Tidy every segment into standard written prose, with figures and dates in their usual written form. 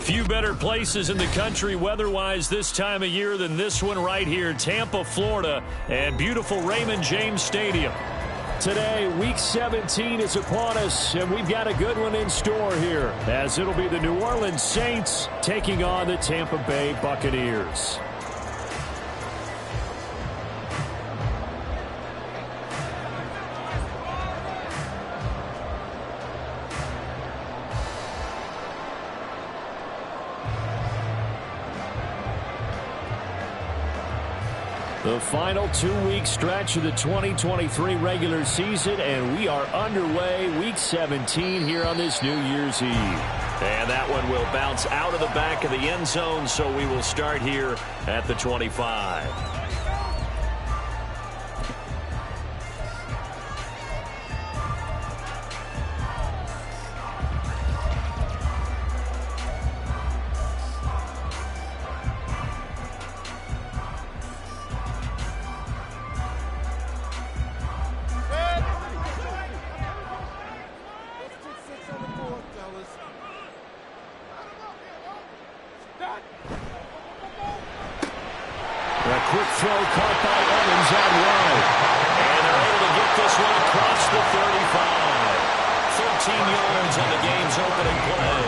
Few better places in the country weather-wise this time of year than this one right here, Tampa, Florida, and beautiful Raymond James Stadium. Today, Week 17 is upon us, and we've got a good one in store here, as it'll be the New Orleans Saints taking on the Tampa Bay Buccaneers. The final 2-week stretch of the 2023 regular season, and we are underway, Week 17 here on this New Year's Eve. And that one will bounce out of the back of the end zone, so we will start here at the 25. Quick throw caught by Evans out wide. And they're able to get this one across the 35. 13 yards on the game's opening play.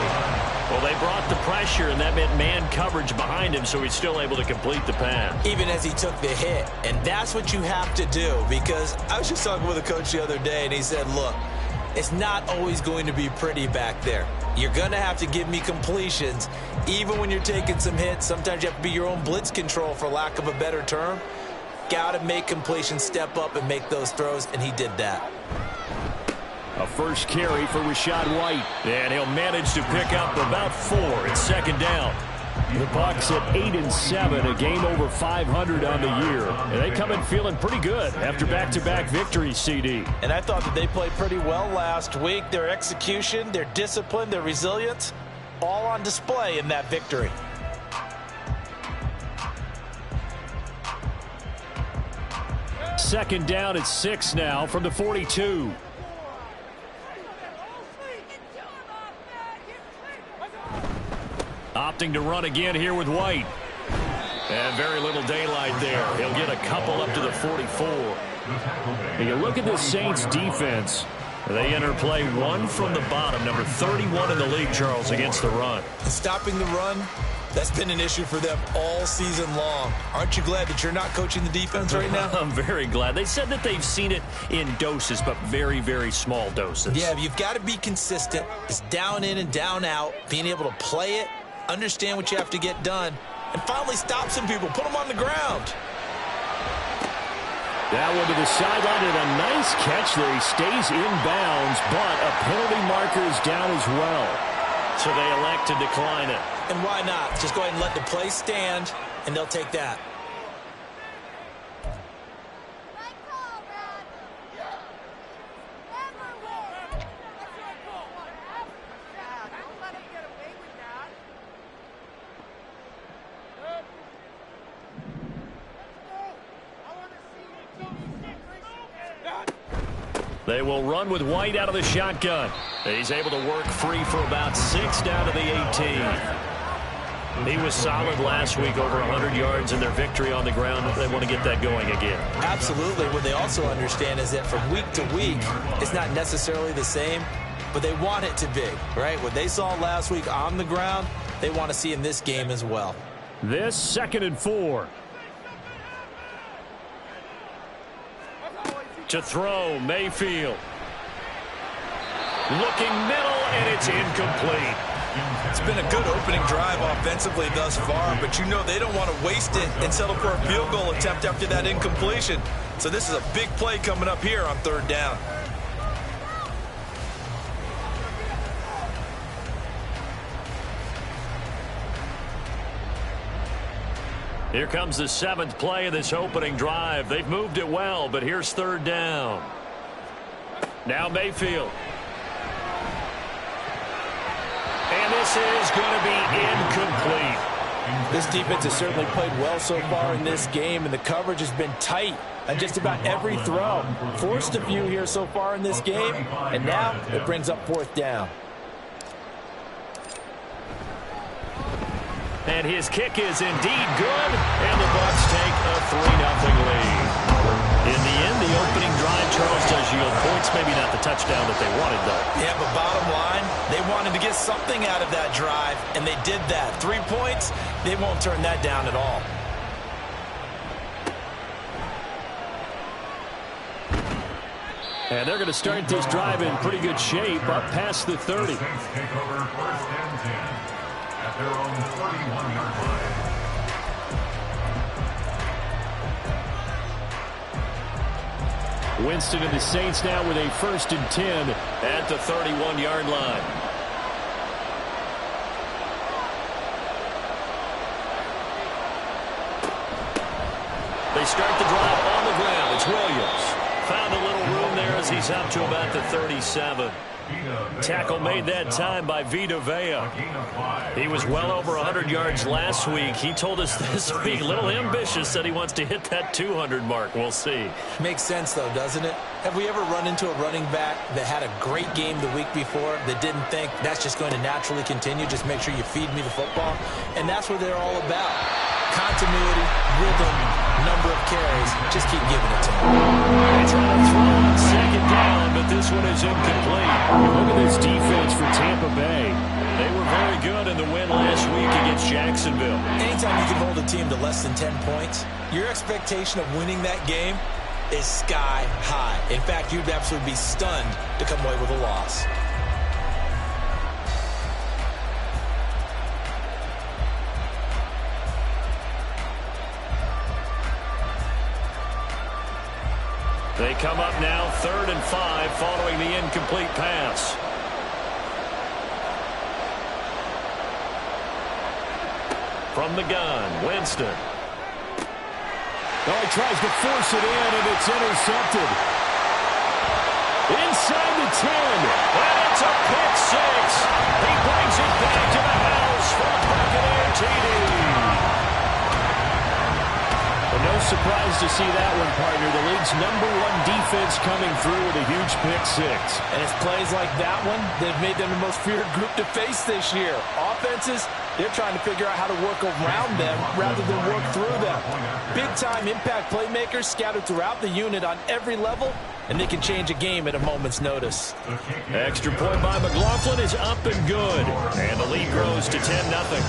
Well, they brought the pressure, and that meant man coverage behind him, so he's still able to complete the pass. Even as he took the hit. And that's what you have to do, because I was just talking with a coach the other day, and he said, look, it's not always going to be pretty back there. You're going to have to give me completions. Even when you're taking some hits, sometimes you have to be your own blitz control, for lack of a better term. Got to make completions, step up and make those throws, and he did that. A first carry for Rachaad White, and he'll manage to pick up about 4 at second down. The Bucs at 8-7, a game over 500 on the year. And they come in feeling pretty good after back-to-back victories, CD. And I thought that they played pretty well last week. Their execution, their discipline, their resilience, all on display in that victory. Second down at 6 now from the 42. Opting to run again here with White. And very little daylight there. He'll get a couple up to the 44. And you look at the Saints defense. They enter play 1 from the bottom, number 31 in the league, Charles, against the run. Stopping the run, that's been an issue for them all season long. Aren't you glad that you're not coaching the defense right now? I'm very glad. They said that they've seen it in doses, but very, very small doses. Yeah, you've got to be consistent. It's down in and down out, being able to play it, understand what you have to get done, and finally stop some people, put them on the ground. That one to the sideline, and a nice catch there. He stays in bounds, but a penalty marker is down as well. So they elect to decline it. And why not? Just go ahead and let the play stand, and they'll take that. They will run with White out of the shotgun. He's able to work free for about 6 down to the 18. He was solid last week, over 100 yards in their victory on the ground. They want to get that going again. Absolutely. What they also understand is that from week to week, it's not necessarily the same, but they want it to be, right? What they saw last week on the ground, they want to see in this game as well. This 2nd and 4. To throw, Mayfield. Looking middle, and it's incomplete. It's been a good opening drive offensively thus far, but you know they don't want to waste it and settle for a field goal attempt after that incompletion. So this is a big play coming up here on 3rd down. Here comes the 7th play of this opening drive. They've moved it well, but here's 3rd down. Now Mayfield. And this is going to be incomplete. This defense has certainly played well so far in this game, and the coverage has been tight on just about every throw. Forced a few here so far in this game, and now it brings up 4th down. And his kick is indeed good, and the Bucs take a 3-0 lead. In the end, the opening drive, Charles, does yield points. Maybe not the touchdown that they wanted, though. Yeah, but bottom line, they wanted to get something out of that drive, and they did that. 3 points, they won't turn that down at all. And they're going to start this drive in pretty good shape, up past the 30. The Saints take over 1st and 10 at their own 31-yard line. Winston and the Saints now with a 1st and 10 at the 31-yard line. They start the drive on the ground. It's Williams. Found a little room there as he's up to about the 37. Tackle made that time by Vita Vea. He was well over 100 yards last week. He told us this week, a little ambitious, said he wants to hit that 200 mark. We'll see. Makes sense, though, doesn't it? Have we ever run into a running back that had a great game the week before that didn't think that's just going to naturally continue? Just make sure you feed me the football. And that's what they're all about. Continuity, rhythm, number of carries. Just keep giving it to him. They try to throw on 2nd down, but this one is incomplete. Look at this defense for Tampa Bay. They were very good in the win last week against Jacksonville. Anytime you can hold a team to less than 10 points, your expectation of winning that game is sky high. In fact, you'd absolutely be stunned to come away with a loss. They come up now 3rd and 5 following the incomplete pass. From the gun, Winston. Oh, he tries to force it in, and it's intercepted. Inside the 10, and it's a pick 6. He brings it back to the house for a Buccaneer TD. No surprise to see that one, partner. The league's #1 defense coming through with a huge pick 6. And it's plays like that one that have made them the most feared group to face this year. Offenses, they're trying to figure out how to work around them rather than work through them. Big-time impact playmakers scattered throughout the unit on every level, and they can change a game at a moment's notice. Extra point by McLaughlin is up and good. And the lead grows to 10-0.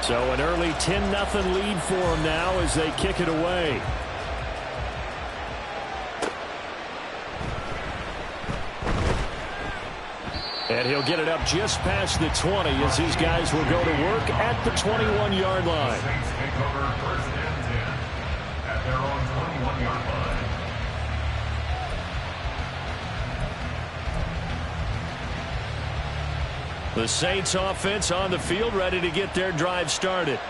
So an early 10-0 lead for them now as they kick it away. And he'll get it up just past the 20 as these guys will go to work at the 21-yard line. Saints take over 1st and 10 at their own 21-yard line. The Saints offense on the field, ready to get their drive started.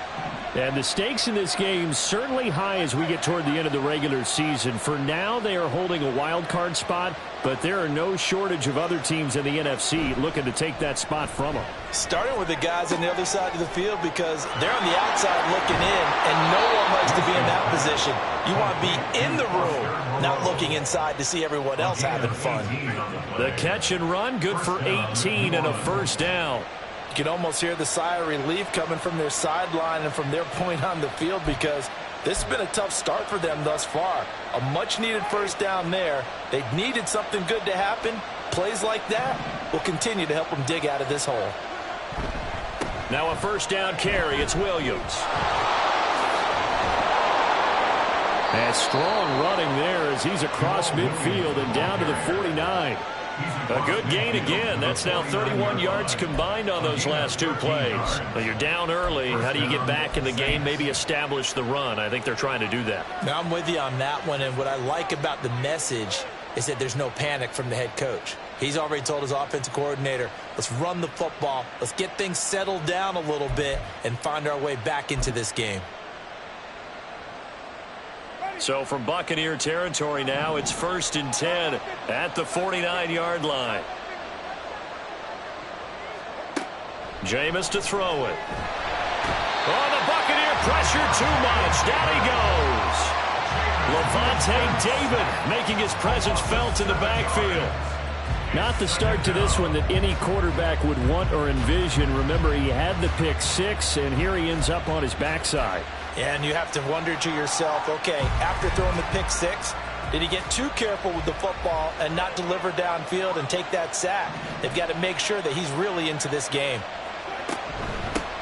And the stakes in this game certainly high as we get toward the end of the regular season. For now, they are holding a wild card spot, but there are no shortage of other teams in the NFC looking to take that spot from them. Starting with the guys on the other side of the field because they're on the outside looking in, and no one likes to be in that position. You want to be in the room, not looking inside to see everyone else having fun. The catch and run, good for 18 and a 1st down. You can almost hear the sigh of relief coming from their sideline and from their point on the field because this has been a tough start for them thus far. A much-needed 1st down there. They needed something good to happen. Plays like that will continue to help them dig out of this hole. Now a 1st down carry. It's Williams. And strong running there as he's across midfield and down to the 49. A good gain again. That's now 31 yards combined on those last 2 plays. Well, you're down early. How do you get back in the game, maybe establish the run? I think they're trying to do that. Now, I'm with you on that one, and what I like about the message is that there's no panic from the head coach. He's already told his offensive coordinator, let's run the football, let's get things settled down a little bit and find our way back into this game. So from Buccaneer territory now, it's 1st and 10 at the 49-yard line. Jameis to throw it. Oh, the Buccaneer pressure too much. Down he goes. Lavonte David making his presence felt in the backfield. Not the start to this one that any quarterback would want or envision. Remember, he had the pick six, and here he ends up on his backside. And you have to wonder to yourself, okay, after throwing the pick six, did he get too careful with the football and not deliver downfield and take that sack? They've got to make sure that he's really into this game.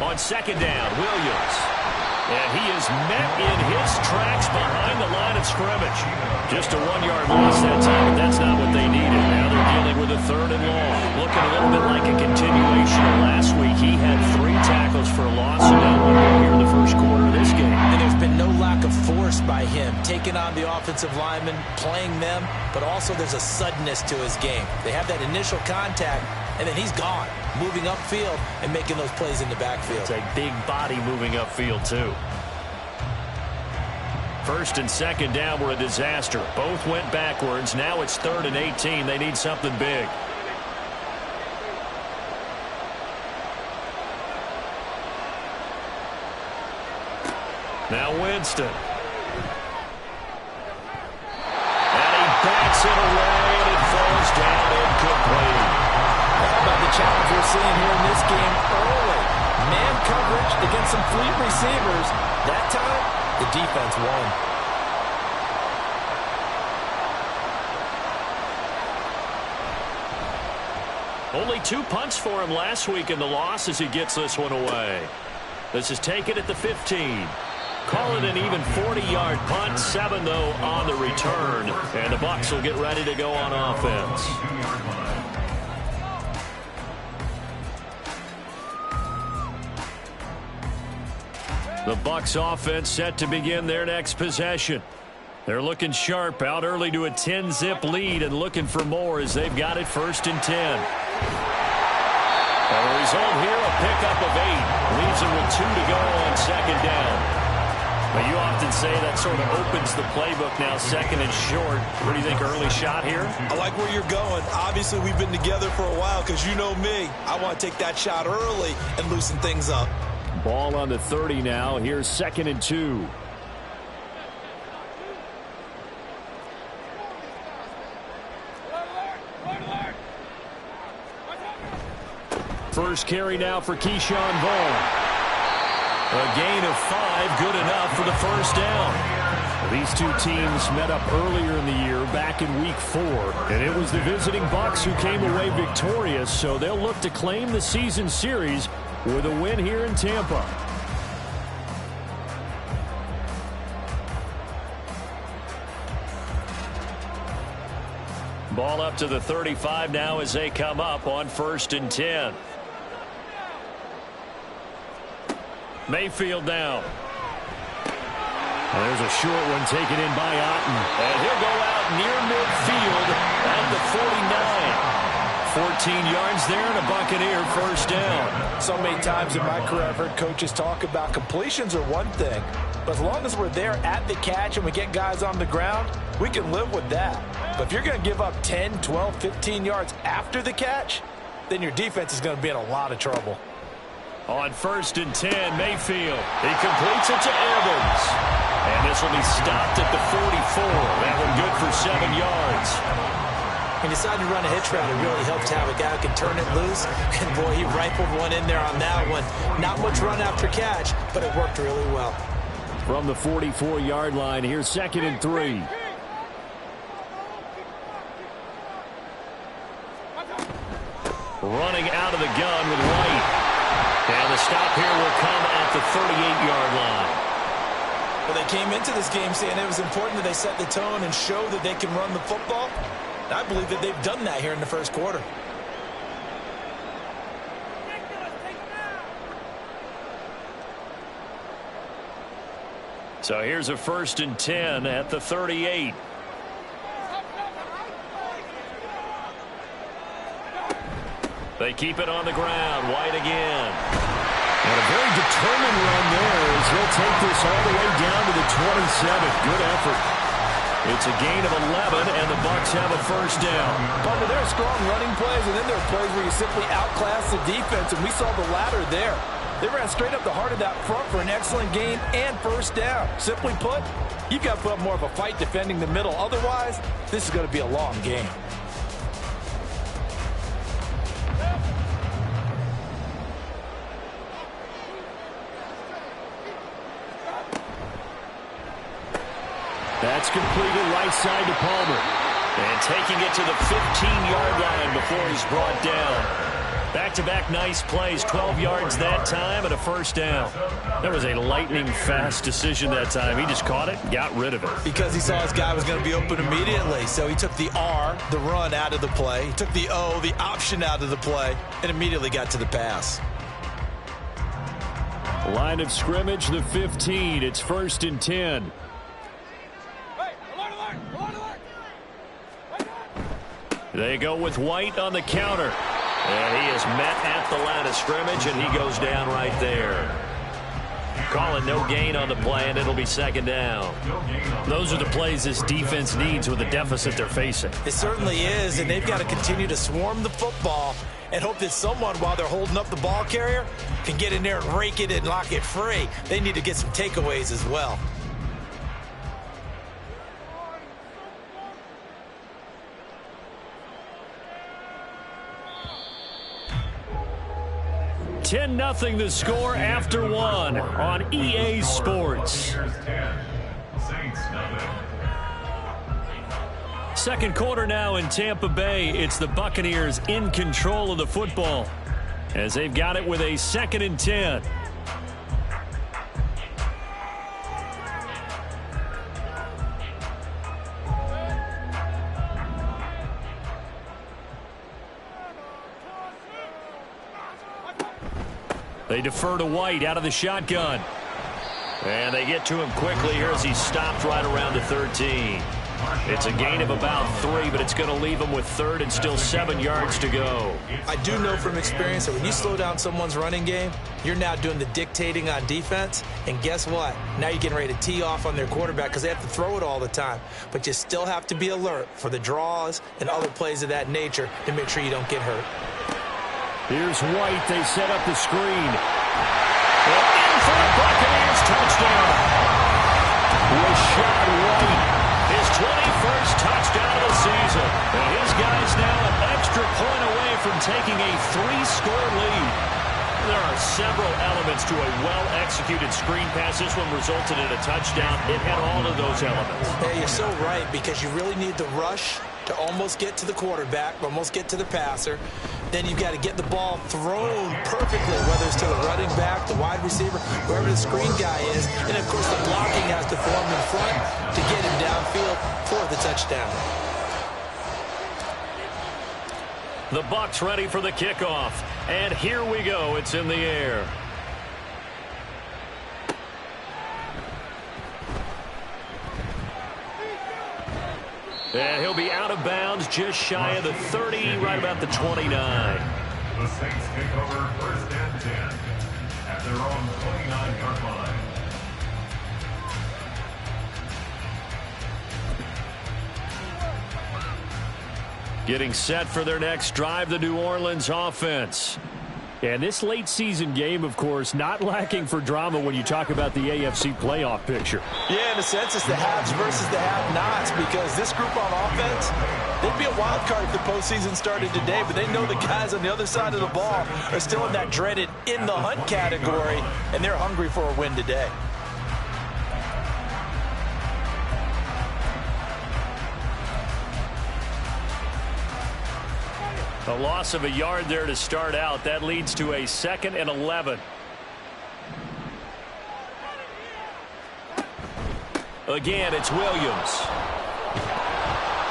On second down, Williams. And he is met in his tracks behind the line of scrimmage. Just a 1-yard loss that time, but that's not what they needed. Now they're dealing with a 3rd and long. Looking a little bit like a continuation of last week. He had 3 tackles for a loss, and now 1 more here in the first quarter of this game. And there's been no lack of force by him, taking on the offensive linemen, playing them, but also there's a suddenness to his game. They have that initial contact, and then he's gone, moving upfield and making those plays in the backfield. It's a big body moving upfield, too. First and second down were a disaster. Both went backwards. Now it's 3rd and 18. They need something big. Now Winston. And he backs it away, and it falls down incomplete. How about the challenge we're seeing here in this game early? Man coverage against some fleet receivers. That time, the defense won. Only 2 punts for him last week in the loss as he gets this one away. This is taken at the 15. Call it an even 40-yard punt. 7, though, on the return. And the Bucs will get ready to go on offense. The Bucs offense set to begin their next possession. They're looking sharp, out early to a 10-zip lead and looking for more as they've got it 1st and 10. And the result here, a pickup of 8. Leaves them with 2 to go on second down. But you often say that sort of opens the playbook now, 2nd and short. What do you think, early shot here? I like where you're going. Obviously, we've been together for a while because you know me. I want to take that shot early and loosen things up. Ball on the 30 now. Here's 2nd and 2. First carry now for Keyshawn Vaughn. A gain of 5, good enough for the first down. These two teams met up earlier in the year, back in Week 4, and it was the visiting Bucs who came away victorious, so they'll look to claim the season series with a win here in Tampa. Ball up to the 35 now as they come up on 1st and 10. Mayfield now. There's a short one taken in by Otten. And he'll go out near midfield at the 49. 14 yards there and a Buccaneer first down. So many times in my career I've heard coaches talk about completions are one thing, but as long as we're there at the catch and we get guys on the ground, we can live with that. But if you're going to give up 10, 12, 15 yards after the catch, then your defense is going to be in a lot of trouble. On 1st and 10, Mayfield. He completes it to Evans. And this will be stopped at the 44. That one good for 7 yards. He decided to run a hitch route. It really helped to have a guy who can turn it loose. And, boy, he rifled one in there on that one. Not much run after catch, but it worked really well. From the 44-yard line, here's 2nd and 3. Running out of the gun with White. And the stop here will come at the 38-yard line. Well, they came into this game saying it was important that they set the tone and show that they can run the football. And I believe that they've done that here in the first quarter. So here's a 1st and 10 at the 38. They keep it on the ground. White again. And a very determined run there as he'll take this all the way down to the 27. Good effort. It's a gain of 11, and the Bucs have a first down. Bummer, there are strong running plays, and then there are plays where you simply outclass the defense, and we saw the latter there. They ran straight up the heart of that front for an excellent gain and first down. Simply put, You've got to put up more of a fight defending the middle. Otherwise, this is going to be a long game. That's completed right side to Palmer. And taking it to the 15-yard line before he's brought down. Back-to-back nice plays, 12 yards that time and a first down. That was a lightning-fast decision that time. He just caught it and got rid of it. Because he saw his guy was going to be open immediately. So he took the R, the run, out of the play. He took the O, the option, out of the play, and immediately got to the pass. Line of scrimmage, the 15. It's 1st and 10. They go with White on the counter. And he is met at the line of scrimmage, and he goes down right there. Calling no gain on the play, and it'll be 2nd down. Those are the plays this defense needs with the deficit they're facing. It certainly is, and they've got to continue to swarm the football and hope that someone, while they're holding up the ball carrier, can get in there and rake it and lock it free. They need to get some takeaways as well. Ten 10-0 the score after one on EA Sports. Second quarter now in Tampa Bay. It's the Buccaneers in control of the football as they've got it with a 2nd and 10. They defer to White out of the shotgun. And they get to him quickly here as he stopped right around the 13. It's a gain of about 3, but it's going to leave him with 3rd and still 7 yards to go. I do know from experience that when you slow down someone's running game, you're now doing the dictating on defense. And guess what? Now you're getting ready to tee off on their quarterback because they have to throw it all the time. But you still have to be alert for the draws and other plays of that nature to make sure you don't get hurt. Here's White. They set up the screen. And in for the Buccaneers touchdown. Rashad White, his 21st touchdown of the season. And his guy's now an extra point away from taking a 3-score lead. There are several elements to a well-executed screen pass. This one resulted in a touchdown. It had all of those elements. Yeah, you're so right, because you really need the rush to almost get to the quarterback, almost get to the passer. Then you've got to get the ball thrown perfectly, whether it's to the running back, the wide receiver, wherever the screen guy is. And, of course, the blocking has to form in front to get him downfield for the touchdown. The Bucs ready for the kickoff. And here we go. It's in the air. And he'll be out of bounds just shy of the 30, right about the 29. The Saints take over 1st and 10 at their own 29-yard line. Getting set for their next drive, the New Orleans offense. And this late season game, of course, not lacking for drama when you talk about the AFC playoff picture. Yeah, in a sense, it's the haves versus the have-nots, because this group on offense, they'd be a wild card if the postseason started today, but they know the guys on the other side of the ball are still in that dreaded in-the-hunt category, and they're hungry for a win today. A loss of a yard there to start out. That leads to a 2nd and 11. Again, it's Williams.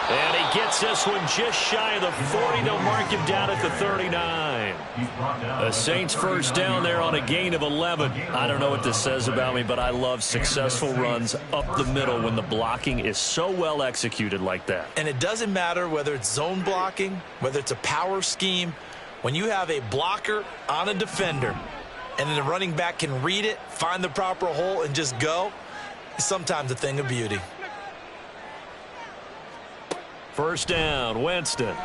And he gets this one just shy of the 40. They'll mark him down at the 39. The Saints first down there on a gain of 11. I don't know what this says about me, but I love successful runs up the middle when the blocking is so well executed like that. And it doesn't matter whether it's zone blocking, whether it's a power scheme. When you have a blocker on a defender and then the running back can read it, find the proper hole, and just go, it's sometimes a thing of beauty. First down, Winston.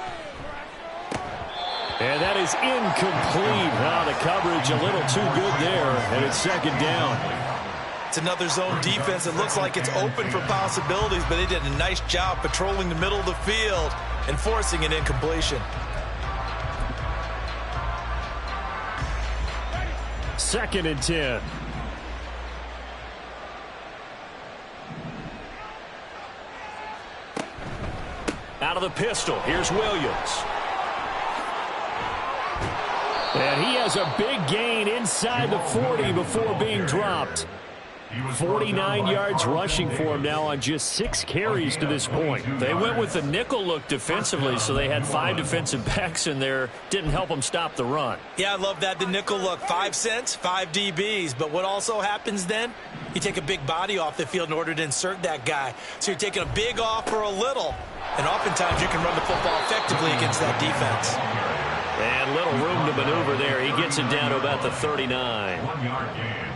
And that is incomplete. The coverage a little too good there, and it's 2nd down. It's another zone defense. It looks like it's open for possibilities, but they did a nice job patrolling the middle of the field and forcing an incompletion. Second and 10. Out of the pistol, here's Williams. And he has a big gain inside the 40 before being dropped. 49 yards rushing for him now on just 6 carries to this point. They went with the nickel look defensively, so they had 5 defensive backs in there. Didn't help them stop the run. Yeah, I love that, the nickel look. 5 cents, 5 DBs. But what also happens then? You take a big body off the field in order to insert that guy. So you're taking a big off for a little. And oftentimes you can run the football effectively against that defense. And little room to maneuver there. He gets it down to about the 39.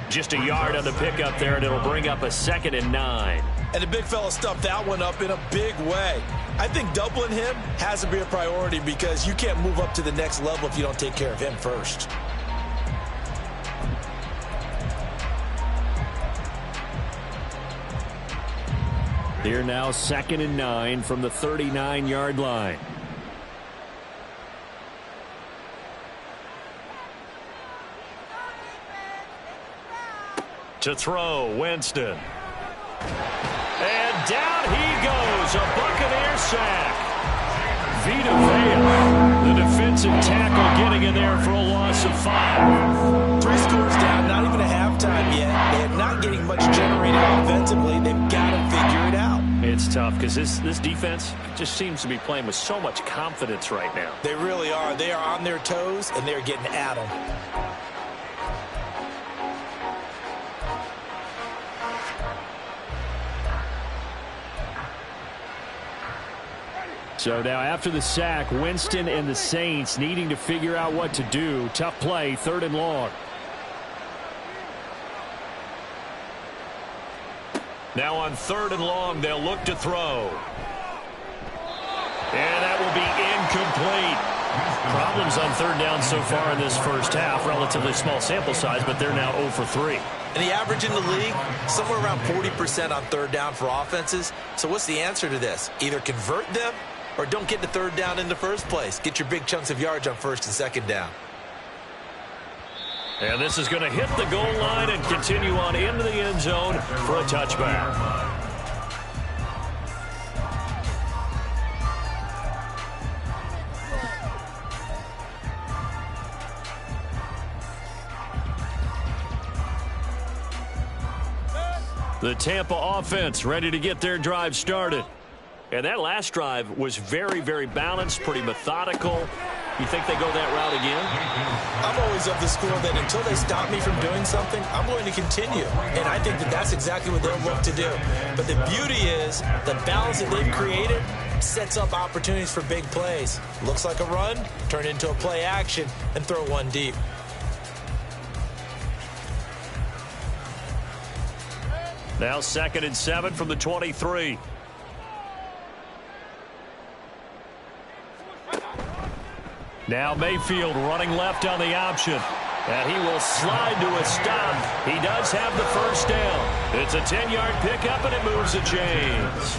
Just a yard on the pickup there, and it'll bring up a 2nd and 9. And the big fella stuffed that one up in a big way. I think doubling him has to be a priority because you can't move up to the next level if you don't take care of him first. Here now, 2nd and 9 from the 39-yard line. To throw, Winston. And down he goes, a Buccaneer sack. Vita Vea, the defensive tackle, getting in there for a loss of 5. 3 scores down, not even a halftime yet. They're not getting much generated offensively. They've got to figure it out. It's tough because this defense just seems to be playing with so much confidence right now. They really are. They are on their toes, and they're getting at them. So now after the sack, Winston and the Saints needing to figure out what to do. Tough play, 3rd and long. Now on 3rd and long, they'll look to throw. And that will be incomplete. Problems on 3rd down so far in this first half. Relatively small sample size, but they're now 0 for 3. And the average in the league, somewhere around 40% on 3rd down for offenses. So what's the answer to this? Either convert them or don't get the 3rd down in the first place. Get your big chunks of yards on 1st and 2nd down. And this is going to hit the goal line and continue on into the end zone for a touchback. The Tampa offense ready to get their drive started. And that last drive was very, very balanced, pretty methodical. You think they go that route again? I'm always of the school that until they stop me from doing something, I'm going to continue. And I think that that's exactly what they'll look to do. But the beauty is the balance that they've created sets up opportunities for big plays. Looks like a run, turn into a play action, and throw one deep. Now 2nd and 7 from the 23. Now Mayfield running left on the option. And he will slide to a stop. He does have the 1st down. It's a 10-yard pickup, and it moves the chains.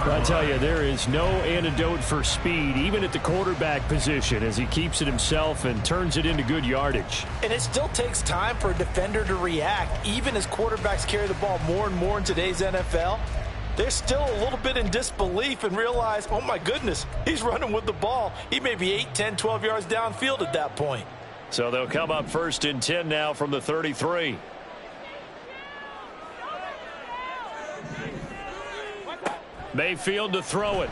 I tell you, there is no antidote for speed, even at the quarterback position, as he keeps it himself and turns it into good yardage. And it still takes time for a defender to react, even as quarterbacks carry the ball more and more in today's NFL. They're still a little bit in disbelief and realize, oh my goodness, he's running with the ball. He may be 8, 10, 12 yards downfield at that point. So they'll come up 1st and 10 now from the 33. Mayfield to throw it.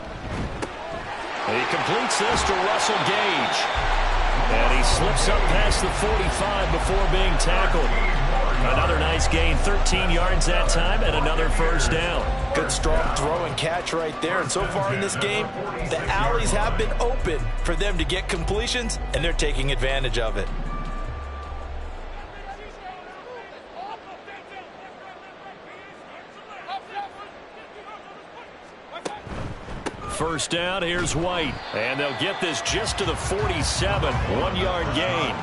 He completes this to Russell Gage. And he slips up past the 45 before being tackled. Another nice gain, 13 yards that time, and another 1st down. Good strong throw and catch right there. And so far in this game, the alleys have been open for them to get completions, and they're taking advantage of it. First down, here's White. And they'll get this just to the 47, 1-yard gain.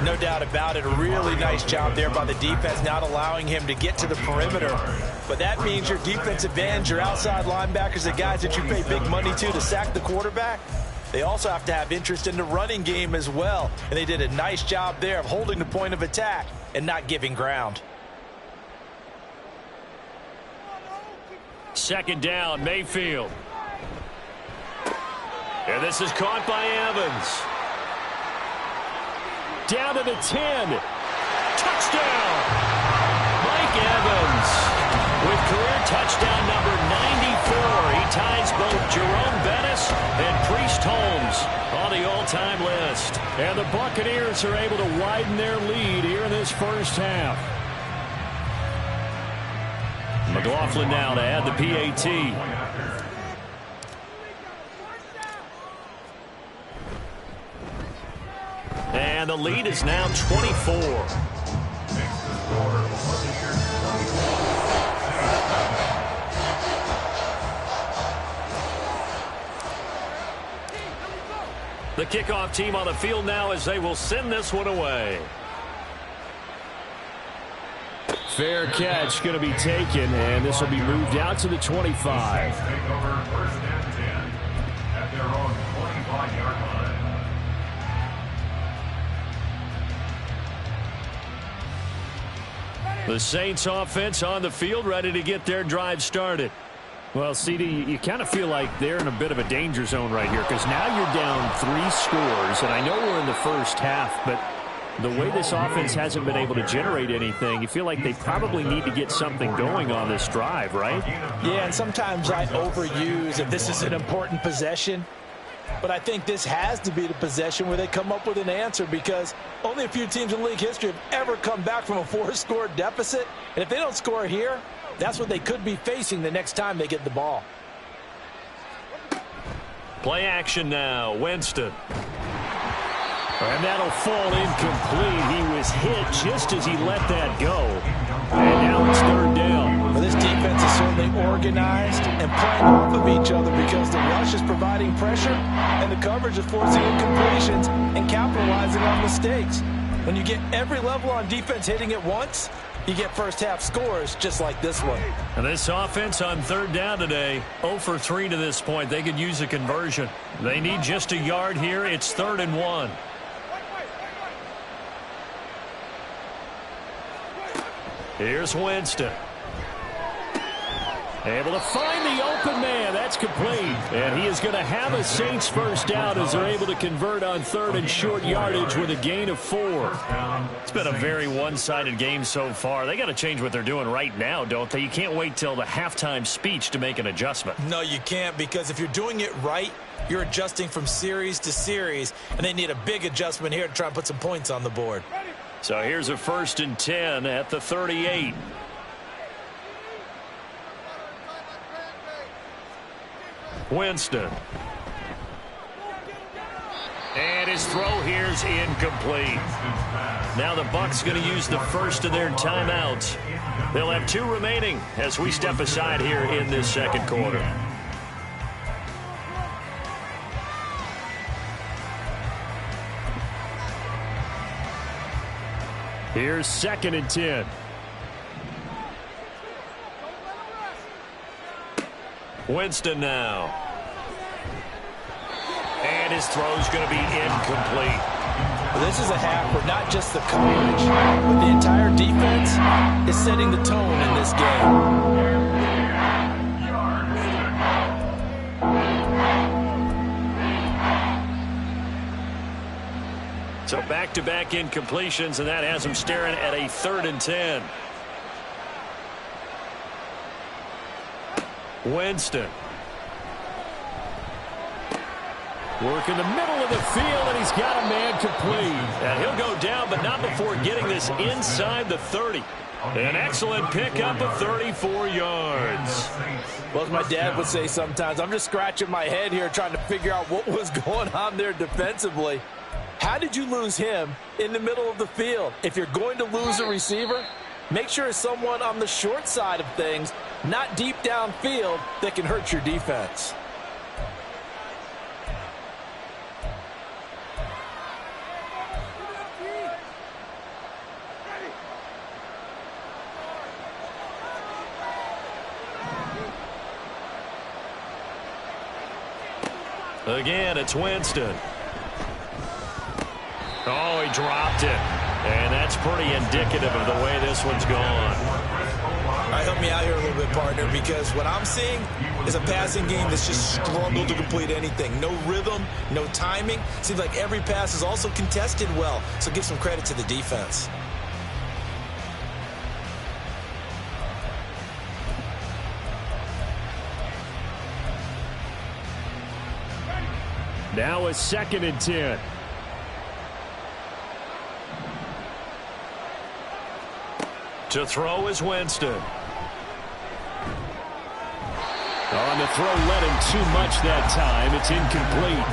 No doubt about it. A really nice job there by the defense, not allowing him to get to the perimeter. But that means your defensive ends, your outside linebackers, the guys that you pay big money to sack the quarterback, they also have to have interest in the running game as well. And they did a nice job there of holding the point of attack and not giving ground. Second down, Mayfield. And this is caught by Evans. Down to the 10. Touchdown! Mike Evans with career touchdown number 94. He ties both Jerome Bettis and Priest Holmes on the all-time list. And the Buccaneers are able to widen their lead here in this first half. McLaughlin now to add the PAT. And the lead is now 24. The kickoff team on the field now as they will send this one away. Fair catch going to be taken, and this will be moved out to the 25. Take over first and 10 at their own 25-yard line. The Saints offense on the field, ready to get their drive started. Well, CD, you kind of feel like they're in a bit of a danger zone right here because now you're down 3 scores, and I know we're in the first half, but the way this offense hasn't been able to generate anything, you feel like they probably need to get something going on this drive, right? Yeah, and sometimes I overuse if this is an important possession. But I think this has to be the possession where they come up with an answer because only a few teams in league history have ever come back from a 4-score deficit. And if they don't score here, that's what they could be facing the next time they get the ball. Play action now, Winston. And that'll fall incomplete. He was hit just as he let that go. And now it's third down. Well, this defense is certainly organized and playing off of each other because the rush is providing pressure and the coverage is forcing incompletions and capitalizing on mistakes. When you get every level on defense hitting at once, you get first half scores just like this one. And this offense on third down today, 0 for 3 to this point. They could use a conversion. They need just a yard here. It's 3rd and 1. Here's Winston. Able to find the open man. That's complete. And he is going to have a Saints first down as they're able to convert on 3rd and short yardage with a gain of 4. It's been a very one-sided game so far. They got to change what they're doing right now, don't they? You can't wait till the halftime speech to make an adjustment. No, you can't, because if you're doing it right, you're adjusting from series to series, and they need a big adjustment here to try and put some points on the board. So here's a 1st and 10 at the 38. Winston. And his throw here's incomplete. Now the Bucs going to use the first of their timeouts. They'll have 2 remaining as we step aside here in this second quarter. Here's 2nd and 10. Winston now. And his throw's going to be incomplete. Well, this is a half where not just the coverage, but the entire defense is setting the tone in this game. So back-to-back incompletions, and that has them staring at a 3rd and 10. Winston. Work in the middle of the field, and he's got a man complete. And he'll go down, but not before getting this inside the 30. An excellent pickup of 34 yards. Well, as my dad would say sometimes, I'm just scratching my head here trying to figure out what was going on there defensively. How did you lose him in the middle of the field? If you're going to lose a receiver, make sure it's someone on the short side of things, not deep downfield, that can hurt your defense. Again, it's Winston. Oh, he dropped it. And that's pretty indicative of the way this one's gone. All right, help me out here a little bit, partner, because what I'm seeing is a passing game that's just struggled to complete anything. No rhythm, no timing. Seems like every pass is also contested well, so give some credit to the defense. Now a 2nd and 10. To throw is Winston. On the throw led him too much that time. It's incomplete.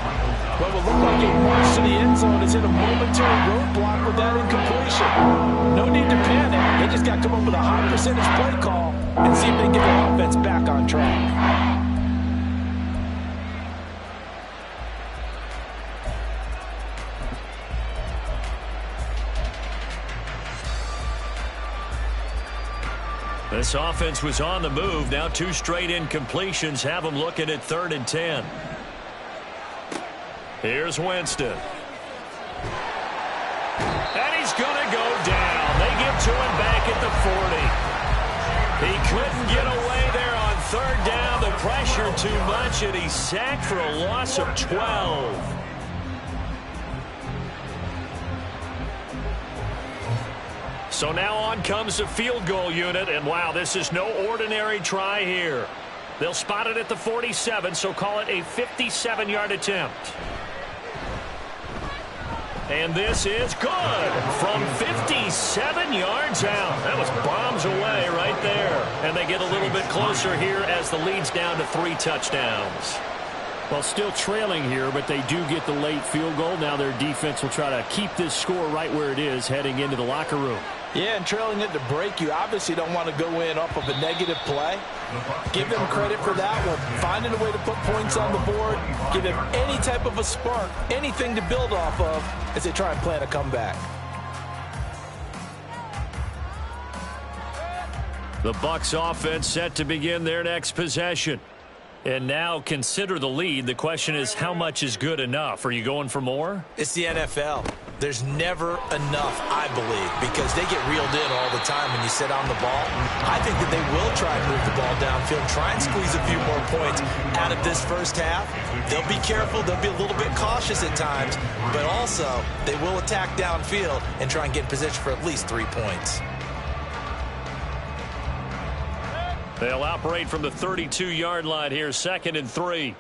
Well, it looked like a march to the end zone is in a momentary roadblock with that incompletion. No need to panic. They just got to come up with a high percentage play call and see if they can get their offense back on track. This offense was on the move. Now 2 straight incompletions have them looking at 3rd and 10. Here's Winston. And he's going to go down. They get to him back at the 40. He couldn't get away there on 3rd down. The pressure too much, and he's sacked for a loss of 12. So now on comes the field goal unit, and wow, this is no ordinary try here. They'll spot it at the 47, so call it a 57-yard attempt. And this is good from 57 yards out. That was bombs away right there. And they get a little bit closer here as the lead's down to 3 touchdowns. Well, still trailing here, but they do get the late field goal. Now their defense will try to keep this score right where it is heading into the locker room. Yeah, and trailing it to break, you obviously don't want to go in off of a negative play. Give them credit for that one. Finding a way to put points on the board, give them any type of a spark, anything to build off of as they try and plan a comeback. The Bucs offense set to begin their next possession. And now consider the lead. The question is, how much is good enough? Are you going for more? It's the NFL. There's never enough, I believe, because they get reeled in all the time when you sit on the ball. I think that they will try and move the ball downfield, try and squeeze a few more points out of this first half. They'll be careful. They'll be a little bit cautious at times, but also they will attack downfield and try and get in position for at least 3 points. They'll operate from the 32-yard line here, 2nd and 3.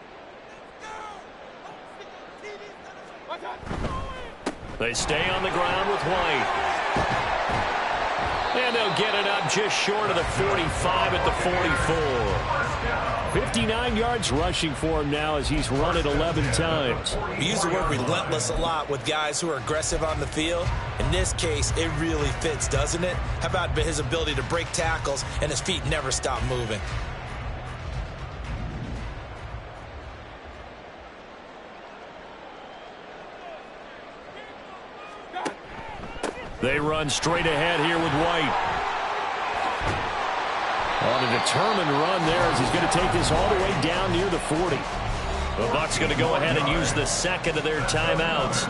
They stay on the ground with White. And they'll get it up just short of the 45 at the 44. 59 yards rushing for him now as he's run it 11 times. We use the word relentless a lot with guys who are aggressive on the field. In this case, it really fits, doesn't it? How about his ability to break tackles and his feet never stop moving? They run straight ahead here with White. On a determined run there as he's going to take this all the way down near the 40. The Bucs going to go ahead and use the 2nd of their timeouts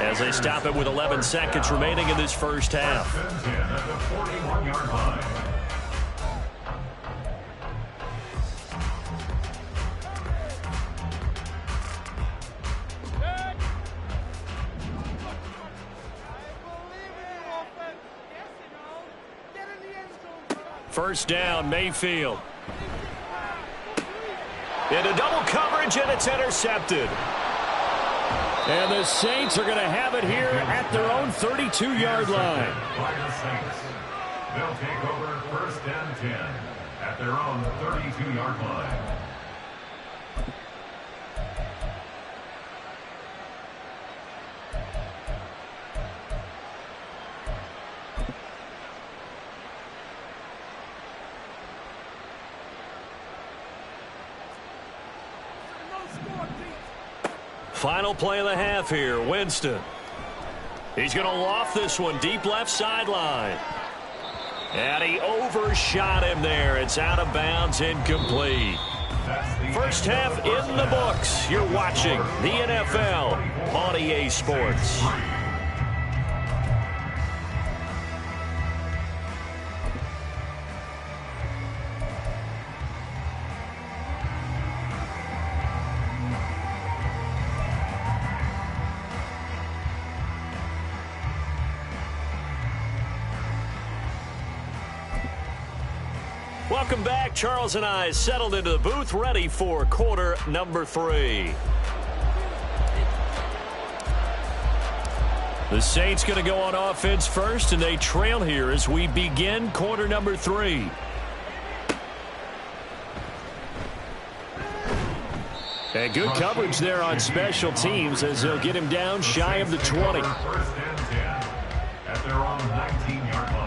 as they stop it with 11 seconds remaining in this first half. At the 41-yard line. First down, Mayfield. Into double coverage, and it's intercepted. And the Saints are going to have it here at their own 32-yard line. By the Saints. They'll take over 1st and 10 at their own 32-yard line. Final play of the half here, Winston. He's going to loft this one deep left sideline. And he overshot him there. It's out of bounds, incomplete. First half in the books. You're watching the NFL on EA Sports. Welcome back. Charles and I settled into the booth, ready for quarter number 3. The Saints going to go on offense first, and they trail here as we begin quarter number 3. And good coverage there on special teams as they'll get him down shy of the 20. First and 10 at their own 19-yard line.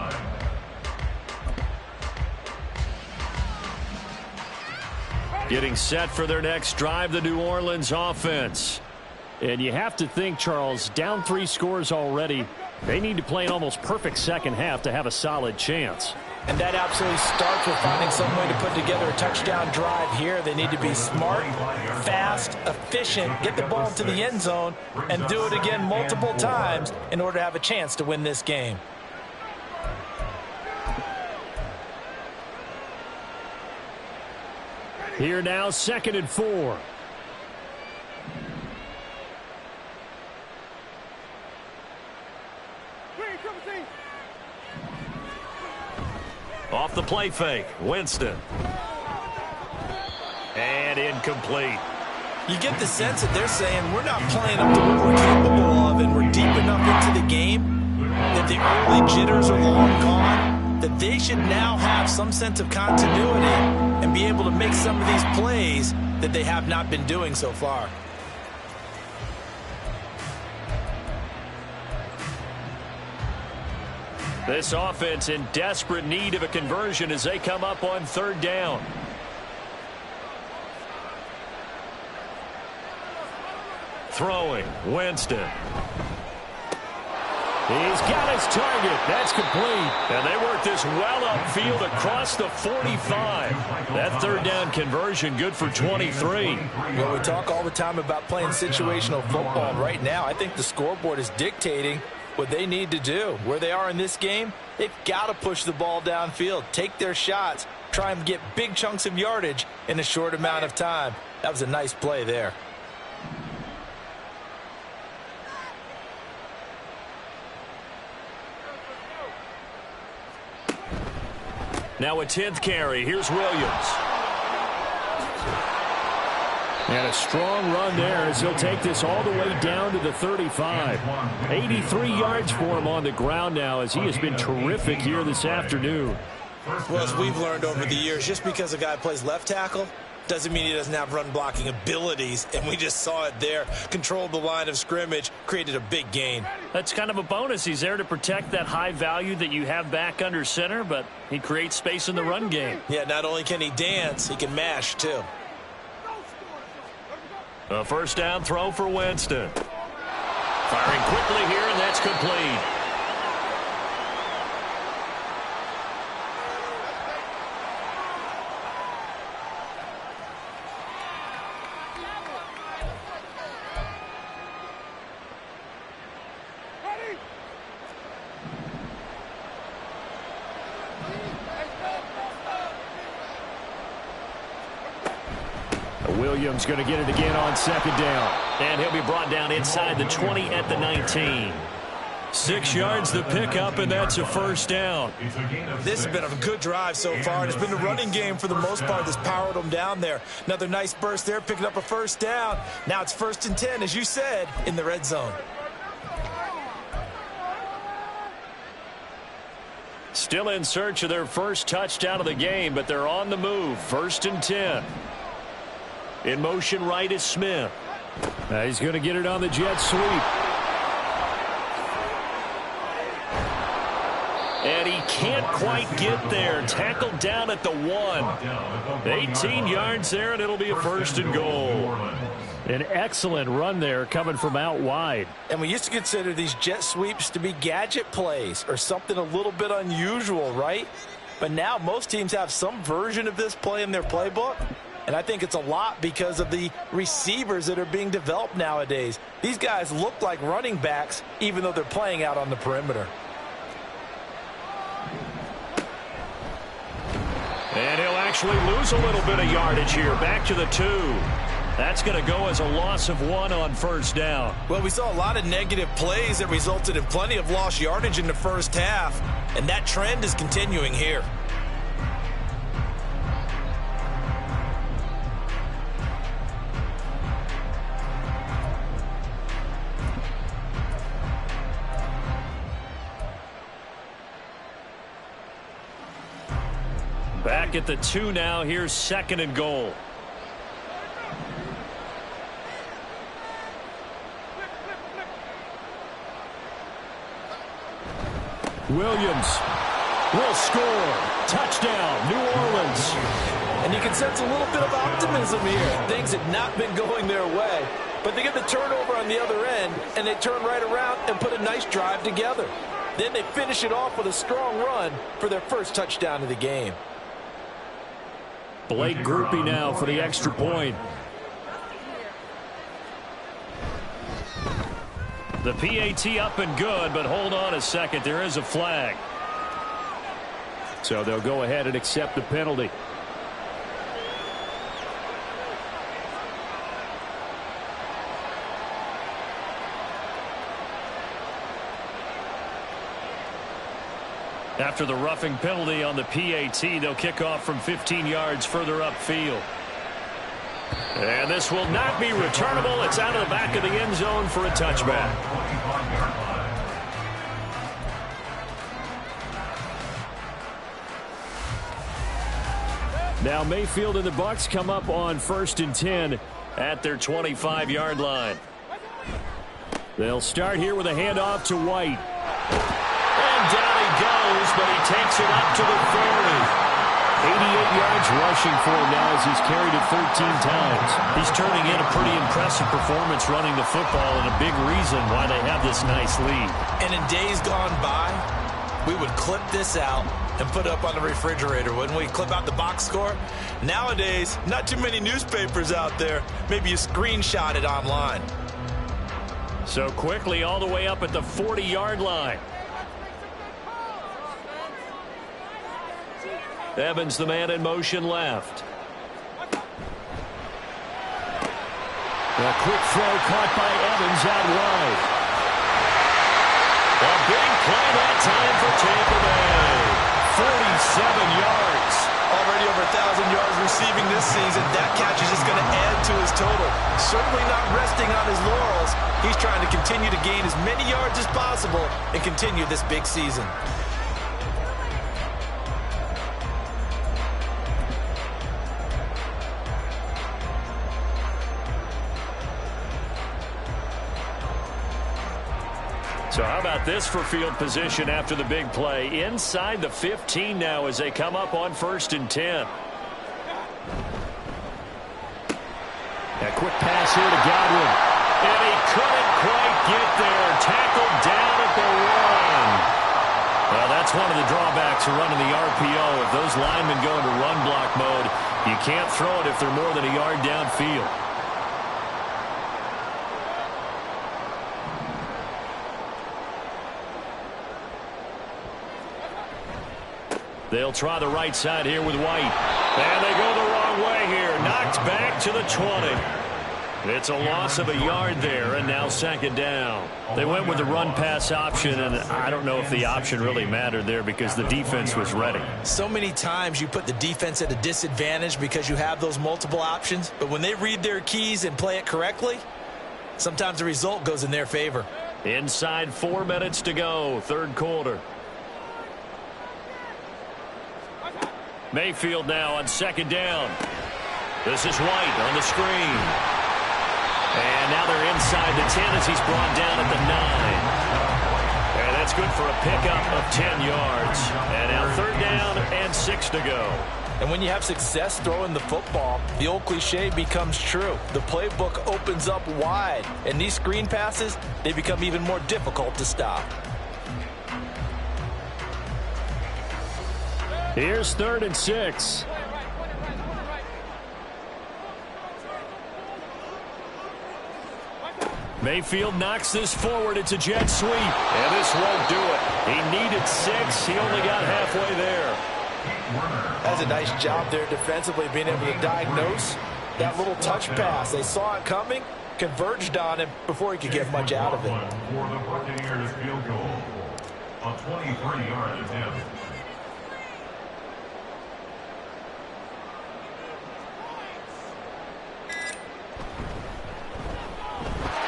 Getting set for their next drive, the New Orleans offense. And you have to think, Charles, down 3 scores already. They need to play an almost perfect second half to have a solid chance. And that absolutely starts with finding some way to put together a touchdown drive here. They need to be smart, fast, efficient, get the ball into the end zone, and do it again multiple times in order to have a chance to win this game. Here now, 2nd and 4. Off the play fake, Winston. And incomplete. You get the sense that they're saying we're not playing up to what we're capable of, and we're deep enough into the game that the early jitters are long gone, that they should now have some sense of continuity and be able to make some of these plays that they have not been doing so far. This offense in desperate need of a conversion as they come up on 3rd down. Throwing, Winston. He's got his target. That's complete. And they work this well upfield across the 45. That 3rd down conversion good for 23. Well, we talk all the time about playing situational football. Right now, I think the scoreboard is dictating what they need to do. Where they are in this game, they've got to push the ball downfield, take their shots, try and get big chunks of yardage in a short amount of time. That was a nice play there. Now a 10th carry. Here's Williams. And a strong run there as he'll take this all the way down to the 35. 83 yards for him on the ground now as he has been terrific here this afternoon. Well, as we've learned over the years, just because a guy plays left tackle doesn't mean he doesn't have run blocking abilities, and we just saw it there. Controlled the line of scrimmage, created a big gain. That's kind of a bonus. He's there to protect that high value that you have back under center, but he creates space in the run game. Yeah, not only can he dance, he can mash too. A 1st down throw for Winston. Firing quickly here, and that's complete. Williams going to get it again on 2nd down. And he'll be brought down inside the 20 at the 19. 6 yards the pickup, and that's a 1st down. This has been a good drive so far. It's been the running game for the most part that's powered them down there. Another nice burst there, picking up a 1st down. Now it's 1st and 10, as you said, in the red zone. Still in search of their first touchdown of the game, but they're on the move. 1st and 10. In motion right is Smith. He's going to get it on the jet sweep. And he can't quite get there. Tackled down at the 1. 18 yards there, and it'll be a 1st and goal. An excellent run there coming from out wide. And we used to consider these jet sweeps to be gadget plays or something a little bit unusual, right? But now most teams have some version of this play in their playbook. And I think it's a lot because of the receivers that are being developed nowadays. These guys look like running backs even though they're playing out on the perimeter. And he'll actually lose a little bit of yardage here. Back to the 2. That's going to go as a loss of 1 on first down. Well, we saw a lot of negative plays that resulted in plenty of lost yardage in the first half, and that trend is continuing here. Back at the 2 now. Here's 2nd and goal. Williams will score. Touchdown, New Orleans. And you can sense a little bit of optimism here. Things had not been going their way, but they get the turnover on the other end, and they turn right around and put a nice drive together. Then they finish it off with a strong run for their first touchdown of the game. Blake Groupie now for the extra point. The PAT up and good, but hold on a second. There is a flag. So they'll go ahead and accept the penalty. After the roughing penalty on the PAT, they'll kick off from 15 yards further upfield. And this will not be returnable. It's out of the back of the end zone for a touchback. Now Mayfield and the Bucs come up on 1st and 10 at their 25-yard line. They'll start here with a handoff to White. And down he goes, but he takes it up to the 30. 88 yards rushing for him now as he's carried it 13 times. He's turning in a pretty impressive performance running the football, and a big reason why they have this nice lead. And in days gone by, we would clip this out and put it up on the refrigerator, wouldn't we? Clip out the box score. Nowadays, not too many newspapers out there. Maybe you screenshot it online. So quickly all the way up at the 40-yard line. Evans, the man in motion left. A quick throw caught by Evans out wide. A big play that time for Tampa Bay. 47 yards. Already over 1,000 yards receiving this season. That catch is just going to add to his total. Certainly not resting on his laurels. He's trying to continue to gain as many yards as possible and continue this big season. So how about this for field position after the big play? Inside the 15 now as they come up on 1st and 10. A quick pass here to Godwin. And he couldn't quite get there. Tackled down at the 1. Well, that's one of the drawbacks of running the RPO. If those linemen go into run block mode, you can't throw it if they're more than a yard downfield. They'll try the right side here with White. And they go the wrong way here. Knocked back to the 20. It's a loss of a yard there, and now 2nd down. They went with the run-pass option, and I don't know if the option really mattered there because the defense was ready. So many times you put the defense at a disadvantage because you have those multiple options, but when they read their keys and play it correctly, sometimes the result goes in their favor. Inside 4 minutes to go, 3rd quarter. Mayfield now on 2nd down. This is White on the screen. And now they're inside the 10 as he's brought down at the 9. And that's good for a pickup of 10 yards. And now 3rd down and 6 to go. And when you have success throwing the football, the old cliche becomes true. The playbook opens up wide. And these screen passes, they become even more difficult to stop. Here's 3rd and 6. Mayfield knocks this forward. It's a jet sweep. And this won't do it. He needed 6. He only got halfway there. That's a nice job there defensively, being able to diagnose that little touch pass. They saw it coming, converged on him before he could get much out of it. For the Buccaneers field goal, a 23-yard attempt.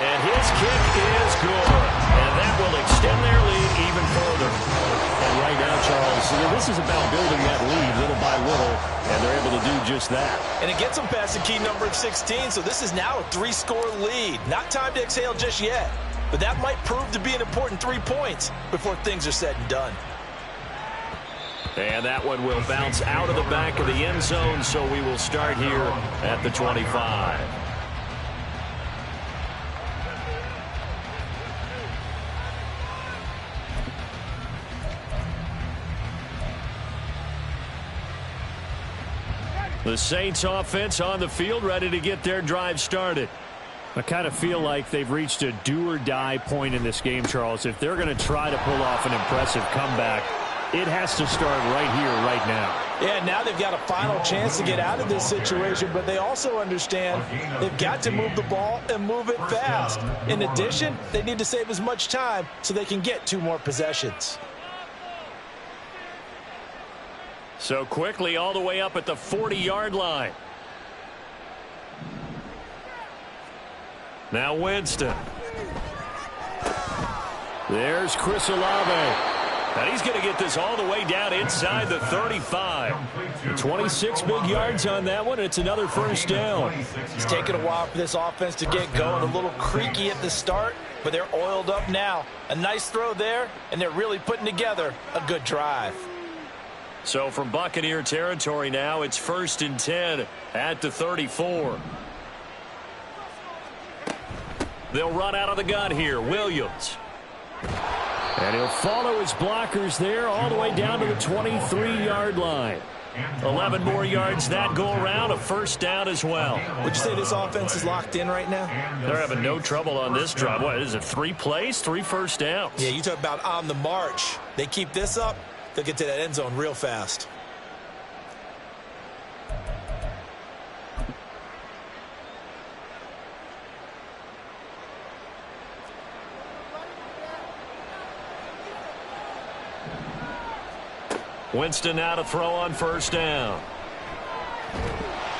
And his kick is good. And that will extend their lead even further. And right now, Charles, this is about building that lead little by little, and they're able to do just that. And it gets them past the key number of 16, so this is now a 3-score lead. Not time to exhale just yet, but that might prove to be an important 3 points before things are said and done. And that one will bounce out of the back of the end zone, so we will start here at the 25. The Saints offense on the field, ready to get their drive started. I kind of feel like they've reached a do-or-die point in this game, Charles. If they're going to try to pull off an impressive comeback, it has to start right here, right now. Yeah, now they've got a final chance to get out of this situation, but they also understand they've got to move the ball and move it fast. In addition, they need to save as much time so they can get 2 more possessions. So quickly all the way up at the 40-yard line. Now Winston. There's Chris Olave. And he's going to get this all the way down inside the 35. 26 big yards on that one. It's another first down. It's taken a while for this offense to get going. A little creaky at the start, but they're oiled up now. A nice throw there, and they're really putting together a good drive. So from Buccaneer territory now, it's 1st and 10 at the 34. They'll run out of the gun here. Williams. And he'll follow his blockers there all the way down to the 23-yard line. 11 more yards that go around, a first down as well. Would you say this offense is locked in right now? They're having no trouble on this drive. What is it, 3 plays, 3 first downs? Yeah, you talk about on the march. They keep this up, they'll get to that end zone real fast. Winston now to throw on first down.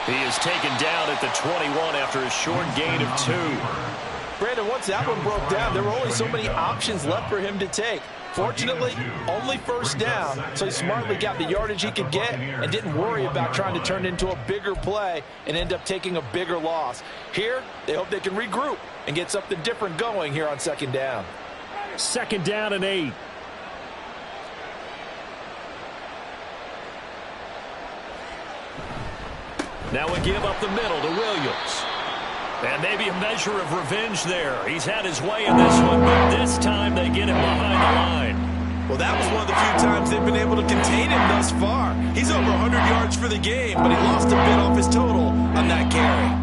He is taken down at the 21 after a short gain of 2. Brandon, once that one broke down, there were only so many options left for him to take. Fortunately, only first down, so he smartly got the yardage he could get and didn't worry about trying to turn it into a bigger play and end up taking a bigger loss. Here, they hope they can regroup and get something different going here on second down. 2nd down and 8. Now we give up the middle to Williams. And maybe a measure of revenge there. He's had his way in this one, but this time they get him behind the line. Well, that was one of the few times they've been able to contain him thus far. He's over 100 yards for the game, but he lost a bit off his total on that carry.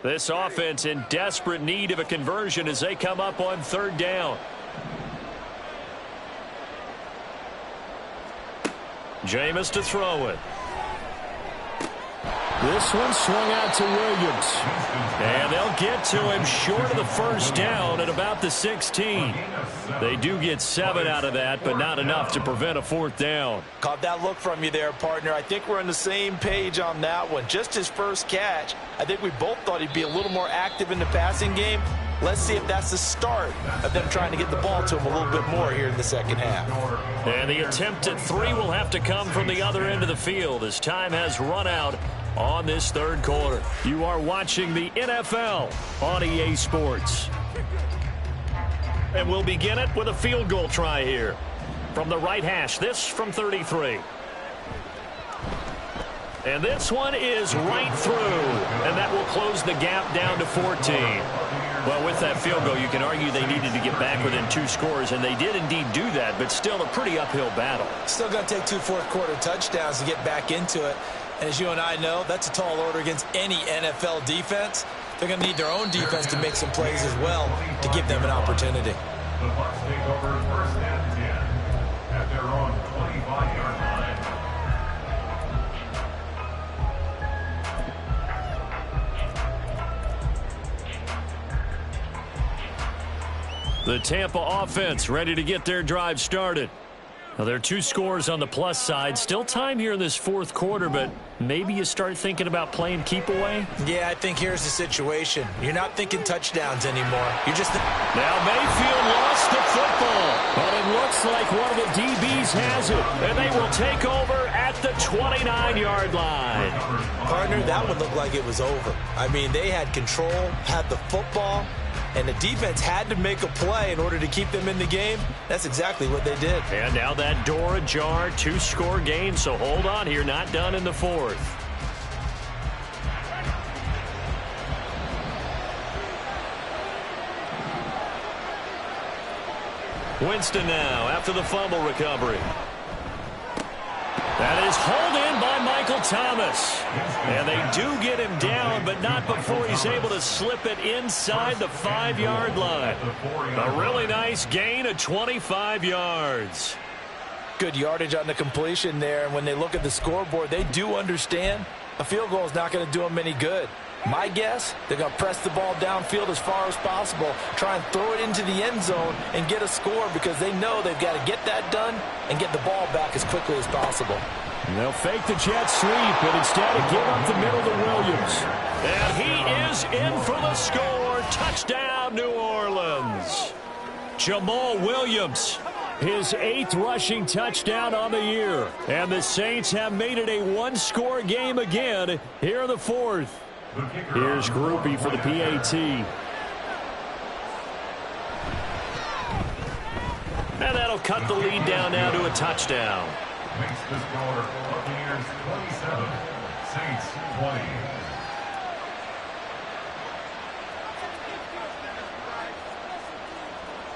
This offense in desperate need of a conversion as they come up on 3rd down. Jameis to throw it. This one swung out to Williams. And they'll get to him short of the first down at about the 16. They do get 7 out of that, but not enough to prevent a 4th down. Caught that look from you there, partner. I think we're on the same page on that one. Just his first catch. I think we both thought he'd be a little more active in the passing game. Let's see if that's the start of them trying to get the ball to him a little bit more here in the second half. And the attempt at 3 will have to come from the other end of the field as time has run out on this 3rd quarter. You are watching the NFL on EA Sports. And we'll begin it with a field goal try here. From the right hash, this from 33. And this one is right through. and that will close the gap down to 14. Well, with that field goal, you can argue they needed to get back within 2 scores, and they did indeed do that, but still a pretty uphill battle. Still going to take 2 fourth-quarter touchdowns to get back into it. And as you and I know, that's a tall order against any NFL defense. They're going to need their own defense to make some plays as well to give them an opportunity. The Bucs take over first and 10 at their own 25-yard line. The Tampa offense ready to get their drive started. Now, there are 2 scores on the plus side. Still time here in this 4th quarter, but maybe you start thinking about playing keep away? Yeah, I think here's the situation. You're not thinking touchdowns anymore. You're just... Now Mayfield lost the football, but it looks like one of the DBs has it, and they will take over at the 29-yard line. Partner, that one looked like it was over. I mean, they had control, had the football, and the defense had to make a play in order to keep them in the game. That's exactly what they did. And now that door ajar, 2-score game, so hold on here, not done in the 4th. Winston now after the fumble recovery. That is hauled in by Michael Thomas. And they do get him down, but not before he's able to slip it inside the 5-yard line. A really nice gain of 25 yards. Good yardage on the completion there, and when they look at the scoreboard, they do understand a field goal is not going to do them any good. My guess, they're going to press the ball downfield as far as possible, try and throw it into the end zone and get a score because they know they've got to get that done and get the ball back as quickly as possible. And they'll fake the jet sweep, but instead of give up the middle to Williams. And he is in for the score. Touchdown, New Orleans. Jamal Williams, his 8th rushing touchdown on the year. And the Saints have made it a 1-score game again here in the 4th. Here's Groupie for the PAT. And that'll cut the lead down now to a touchdown. Makes the score Buccaneers 27, Saints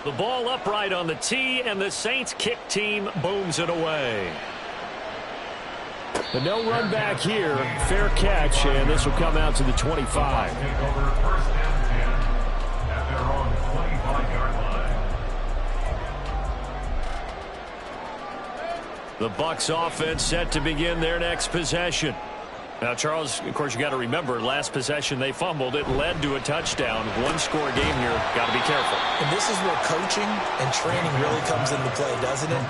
20. The ball upright on the tee, and the Saints kick team booms it away. But no run back here. Fair catch, and this will come out to the 25. Take over first and 10 at their own 25-yard line. The Bucs offense set to begin their next possession. Now, Charles, of course, you got to remember, last possession they fumbled. It led to a touchdown. 1-score game here. Got to be careful. And this is where coaching and training really comes into play, doesn't it?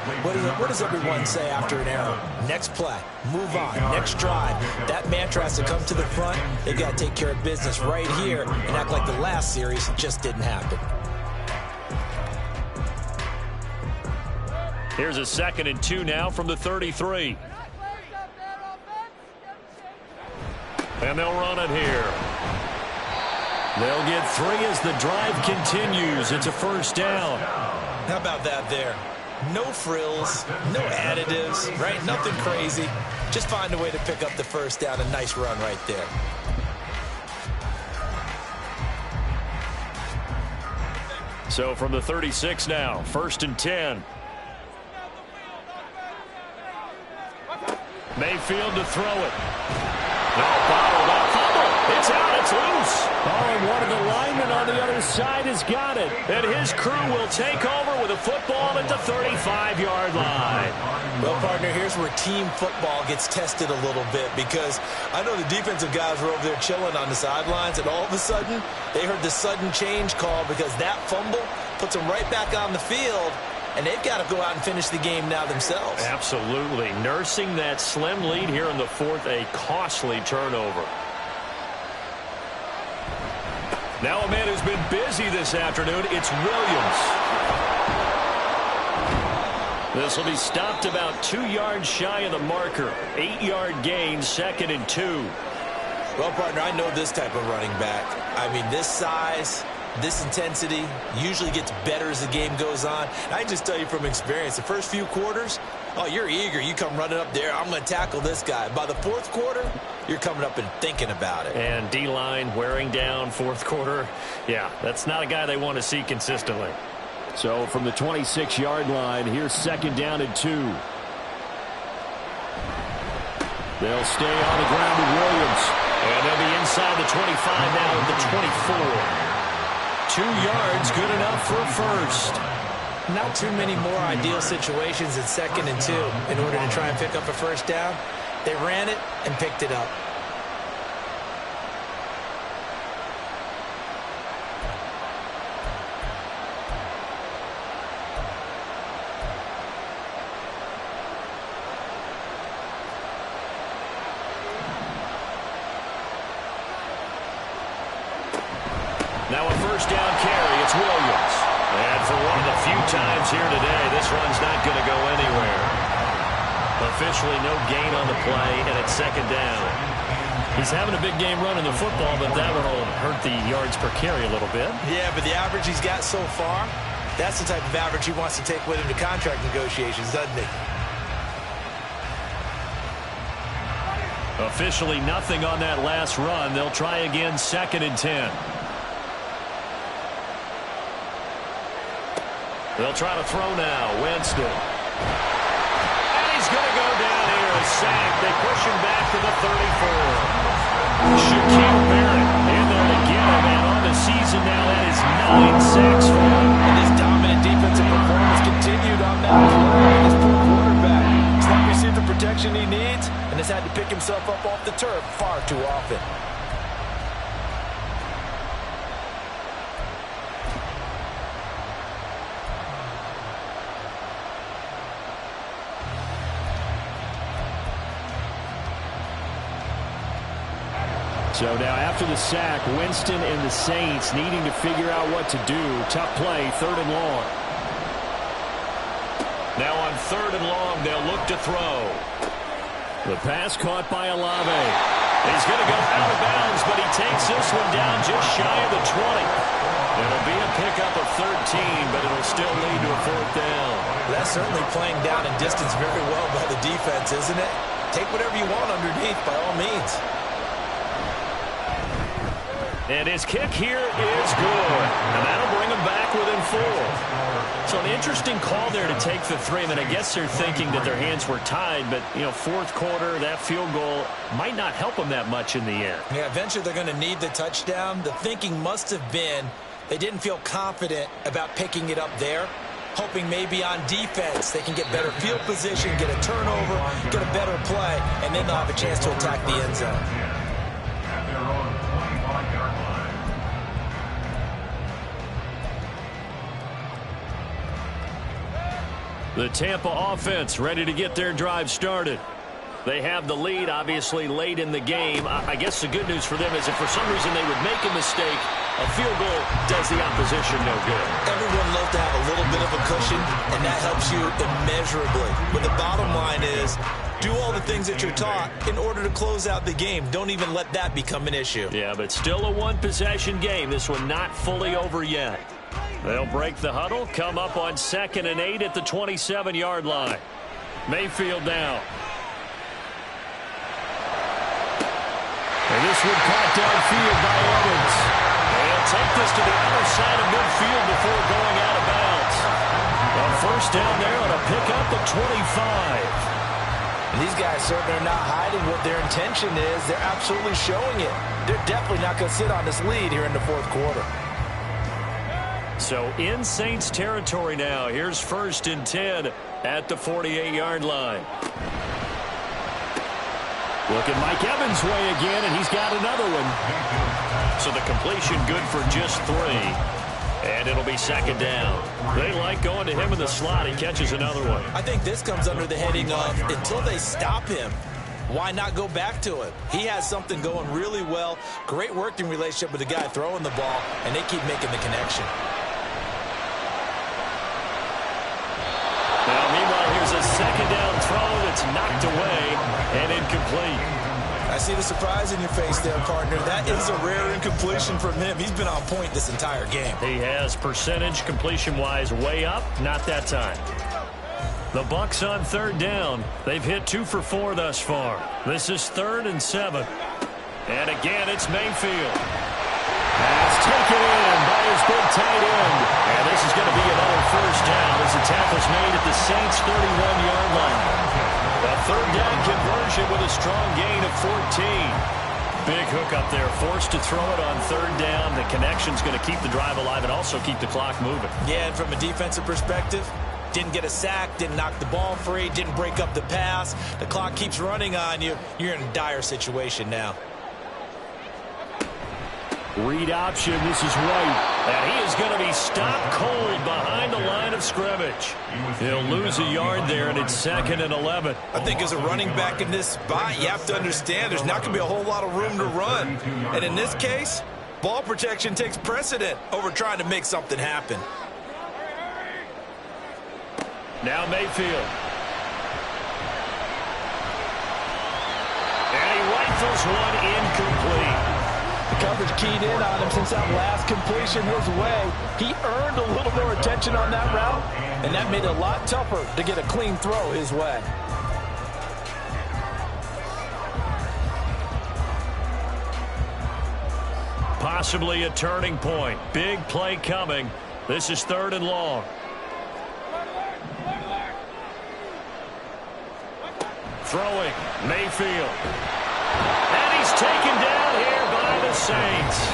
What does everyone say after an error? Next play, move on, next drive. That mantra has to come to the front. They've got to take care of business right here and act like the last series just didn't happen. Here's a 2nd and 2 now from the 33. And they'll run it here. They'll get 3 as the drive continues. It's a first down. How about that there? No frills, no additives, right? Nothing crazy. Just find a way to pick up the first down. A nice run right there. So from the 36 now, 1st and 10. Mayfield to throw it. No, bottled up. Fumble. It's out. It's loose. Oh, and one of the linemen on the other side has got it. And his crew will take over with a football at the 35-yard line. Well, partner, here's where team football gets tested a little bit because I know the defensive guys were over there chilling on the sidelines, and all of a sudden, they heard the sudden change call because that fumble puts them right back on the field. And they've got to go out and finish the game now themselves. Absolutely. Nursing that slim lead here in the 4th, a costly turnover. Now a man who's been busy this afternoon, it's Williams. This will be stopped about 2 yards shy of the marker. 8-yard gain, 2nd and 2. Well, partner, I know this type of running back. I mean, this size, this intensity usually gets better as the game goes on. I can just tell you from experience, the first few quarters, Oh, you're eager. You come running up there. I'm going to tackle this guy. By the fourth quarter, you're coming up and thinking about it. And D-line wearing down fourth quarter. Yeah, that's not a guy they want to see consistently. So from the 26-yard line, here's second down and 2. They'll stay on the ground with Williams. And they'll be inside the 25 now at the 24. 2 yards, good enough for a first. Not too many more ideal situations in second and 2 in order to try and pick up a first down. They ran it and picked it up. Now a first down carry, it's Williams. And for one of the few times here today, this run's not going to go anywhere. Officially no gain on the play, and it's second down. He's having a big game running the football, but that one will hurt the yards per carry a little bit. Yeah, but the average he's got so far, that's the type of average he wants to take with him to contract negotiations, doesn't he? Officially nothing on that last run. They'll try again, second and 10. They'll try to throw now. Winston. And he's going to go down here. A sack. They push him back to the 34. Shaquille Barrett in there to get him. And on the season now, that is 9 sacks for him. And his dominant defensive performance continued on that play. His poor quarterback. He's not received the protection he needs and has had to pick himself up off the turf far too often. So now after the sack, Winston and the Saints needing to figure out what to do. Tough play, third and long. Now on third and long, they'll look to throw. The pass caught by Olave. He's going to go out of bounds, but he takes this one down just shy of the 20. It'll be a pickup of 13, but it'll still lead to a fourth down. That's certainly playing down in distance very well by the defense, isn't it? Take whatever you want underneath by all means. And his kick here is good. And that'll bring him back within 4. So an interesting call there to take the 3. I mean, I guess they're thinking that their hands were tied, but, you know, fourth quarter, that field goal might not help them that much in the end. Yeah, eventually they're going to need the touchdown. The thinking must have been they didn't feel confident about picking it up there, hoping maybe on defense they can get better field position, get a turnover, get a better play, and then they'll have a chance to attack the end zone. The Tampa offense ready to get their drive started. They have the lead, obviously, late in the game. I guess the good news for them is if for some reason they would make a mistake, a field goal does the opposition no good. Everyone loves to have a little bit of a cushion, and that helps you immeasurably. But the bottom line is, do all the things that you're taught in order to close out the game. Don't even let that become an issue. Yeah, but still a one-possession game. This one not fully over yet. They'll break the huddle, come up on 2nd and 8 at the 27-yard line. Mayfield now. And this one caught downfield by Evans. They'll take this to the other side of midfield before going out of bounds. A first down there on a pickup at 25. And these guys certainly are not hiding what their intention is. They're absolutely showing it. They're definitely not going to sit on this lead here in the fourth quarter. So in Saints territory now. Here's 1st and 10 at the 48-yard line. Look at Mike Evans' way again, and he's got another one. So the completion good for just 3. And it'll be 2nd down. They like going to him in the slot. He catches another one. I think this comes under the heading of until they stop him, why not go back to him? He has something going really well. Great working relationship with the guy throwing the ball, and they keep making the connection. Now, meanwhile, here's a 2nd down throw that's knocked away and incomplete. I see the surprise in your face there, partner. That is a rare incompletion from him. He's been on point this entire game. He has percentage completion-wise way up. Not that time. The Bucs on third down. They've hit 2 for 4 thus far. This is 3rd and 7. And again, it's Mayfield. That's taken in by his big tight end. And this is going to be another first down as the tackle's made at the Saints' 31-yard line. A third down conversion with a strong gain of 14. Big hook up there, forced to throw it on third down. The connection's going to keep the drive alive and also keep the clock moving. Yeah, and from a defensive perspective, didn't get a sack, didn't knock the ball free, didn't break up the pass. The clock keeps running on you. You're in a dire situation now. Read option, this is White. And he is going to be stopped cold behind the line of scrimmage. He'll lose a yard there, and it's 2nd and 11. I think as a running back in this spot, you have to understand there's not going to be a whole lot of room to run. And in this case, ball protection takes precedent over trying to make something happen. Now Mayfield. And he rifles one incomplete. The coverage keyed in on him since that last completion his way. He earned a little more attention on that route, and that made it a lot tougher to get a clean throw his way. Possibly a turning point. Big play coming. This is 3rd and long. Throwing, Mayfield. And he's taken down here by the Saints.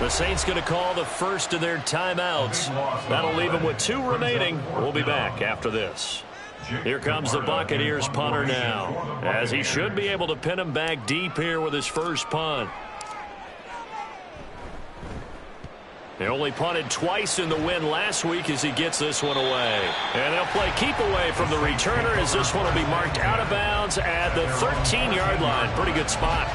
The Saints going to call the first of their timeouts. That'll leave them with 2 remaining. We'll be back after this. Here comes the Buccaneers punter now, as he should be able to pin him back deep here with his first punt. They only punted twice in the win last week as he gets this one away. And they'll play keep away from the returner as this one will be marked out of bounds at the 13-yard line. Pretty good spot.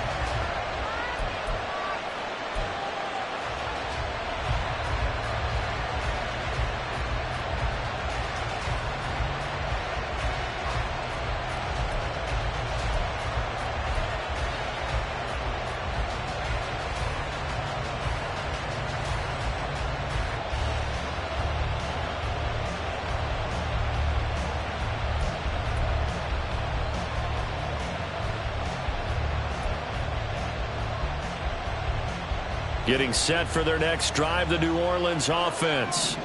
Getting set for their next drive, the New Orleans offense.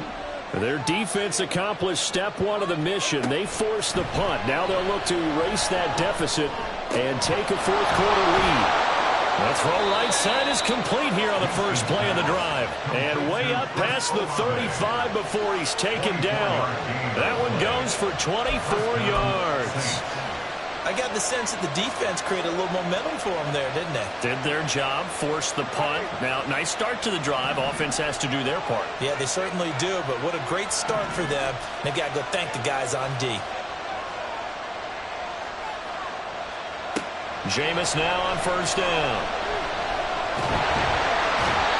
Their defense accomplished step 1 of the mission. They forced the punt. Now they'll look to erase that deficit and take a 4th quarter lead. The throw right side is complete here on the first play of the drive. And way up past the 35 before he's taken down. That one goes for 24 yards. I got the sense that the defense created a little momentum for them there, didn't they? Did their job, forced the punt. Now, nice start to the drive. Offense has to do their part. Yeah, they certainly do, but what a great start for them. They've got to go thank the guys on D. Jameis now on first down.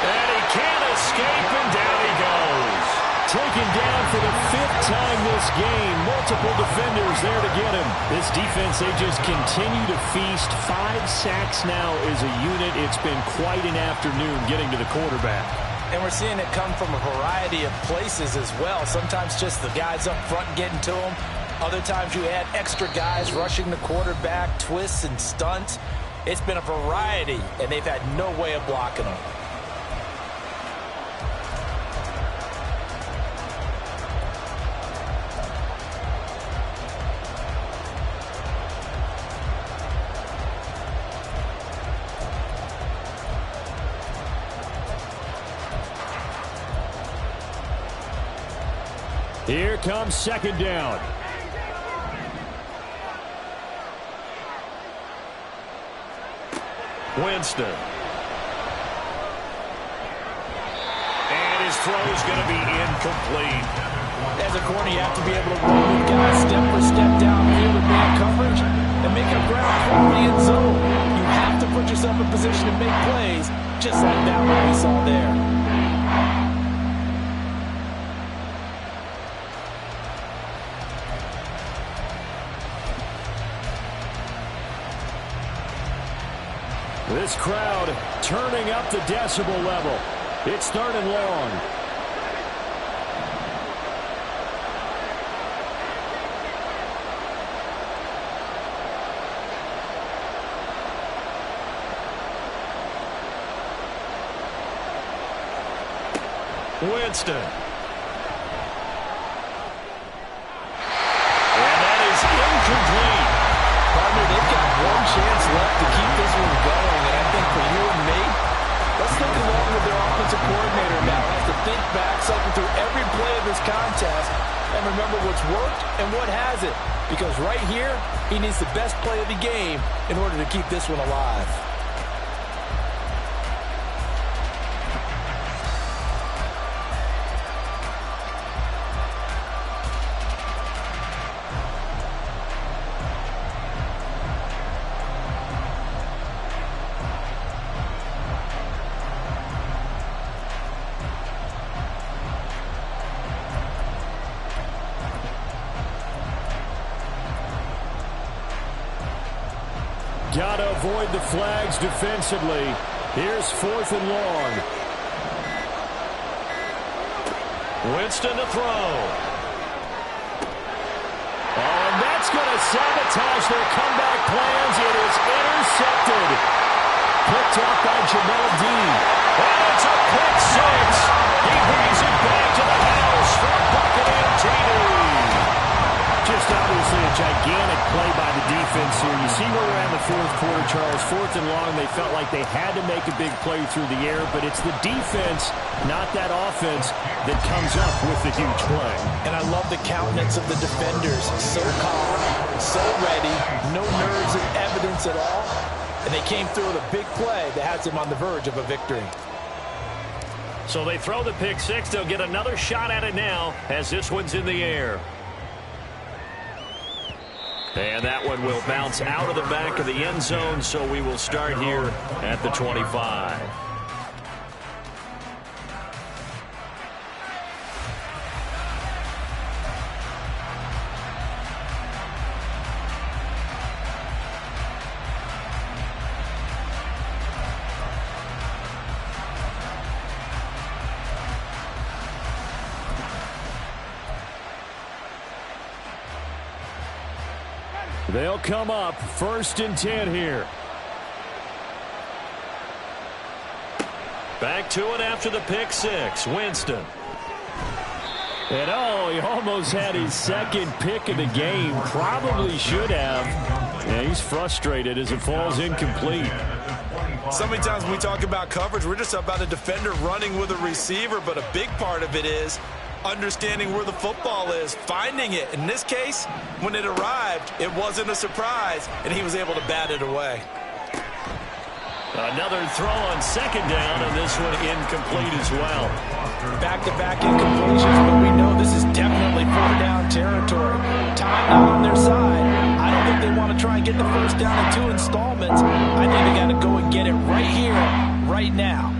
And he can't escape, and down he goes. Taken down for the 5th time this game. Multiple defenders there to get him. This defense, they just continue to feast. 5 sacks now as a unit. It's been quite an afternoon getting to the quarterback. And we're seeing it come from a variety of places as well. Sometimes just the guys up front getting to them. Other times you add extra guys rushing the quarterback, twists and stunts. It's been a variety, and they've had no way of blocking them. Here comes 2nd down. Winston. And his throw is going to be incomplete. As a corner, you have to be able to roll with guys step for step downfield with man coverage and make up ground quickly in zone. You have to put yourself in position to make plays, just like that one we saw there. This crowd turning up the decibel level. It's 3rd and long. Winston. And that is incomplete. Partner, they've got one chance left to keep this one going, and I think for you and me, let's think along with their offensive coordinator now. Has to think back, cycle through every play of this contest, and remember what's worked and what hasn't. Because right here, he needs the best play of the game in order to keep this one alive. Got to avoid the flags defensively. Here's 4th and long. Winston to throw. Oh, and that's going to sabotage their comeback plans. It is intercepted. Picked off by Jamel Dean. And it's a pick six. He brings it back to the house for a Buccaneer TD. Just obviously a gigantic play by the defense here. You see where we're at in the 4th quarter, Charles. 4th and long, they felt like they had to make a big play through the air, but it's the defense, not that offense, that comes up with the huge play. And I love the countenance of the defenders. So calm, so ready, no nerves and evidence at all. And they came through with a big play that has them on the verge of a victory. So they throw the pick six. They'll get another shot at it now as this one's in the air. And that one will bounce out of the back of the end zone, so we will start here at the 25. They'll come up 1st and 10 here. Back to it after the pick six. Winston. And oh, he almost had his 2nd pick of the game. Probably should have. Yeah, he's frustrated as it falls incomplete. So many times when we talk about coverage, we're just about a defender running with a receiver, but a big part of it is understanding where the football is, finding it. In this case, when it arrived, it wasn't a surprise, and he was able to bat it away. Another throw on 2nd down, and this one incomplete as well. Back-to-back incompletions, but we know this is definitely 4th down territory. Time not on their side. I don't think they want to try and get the 1st down in 2 installments. I think they got to go and get it right here, right now.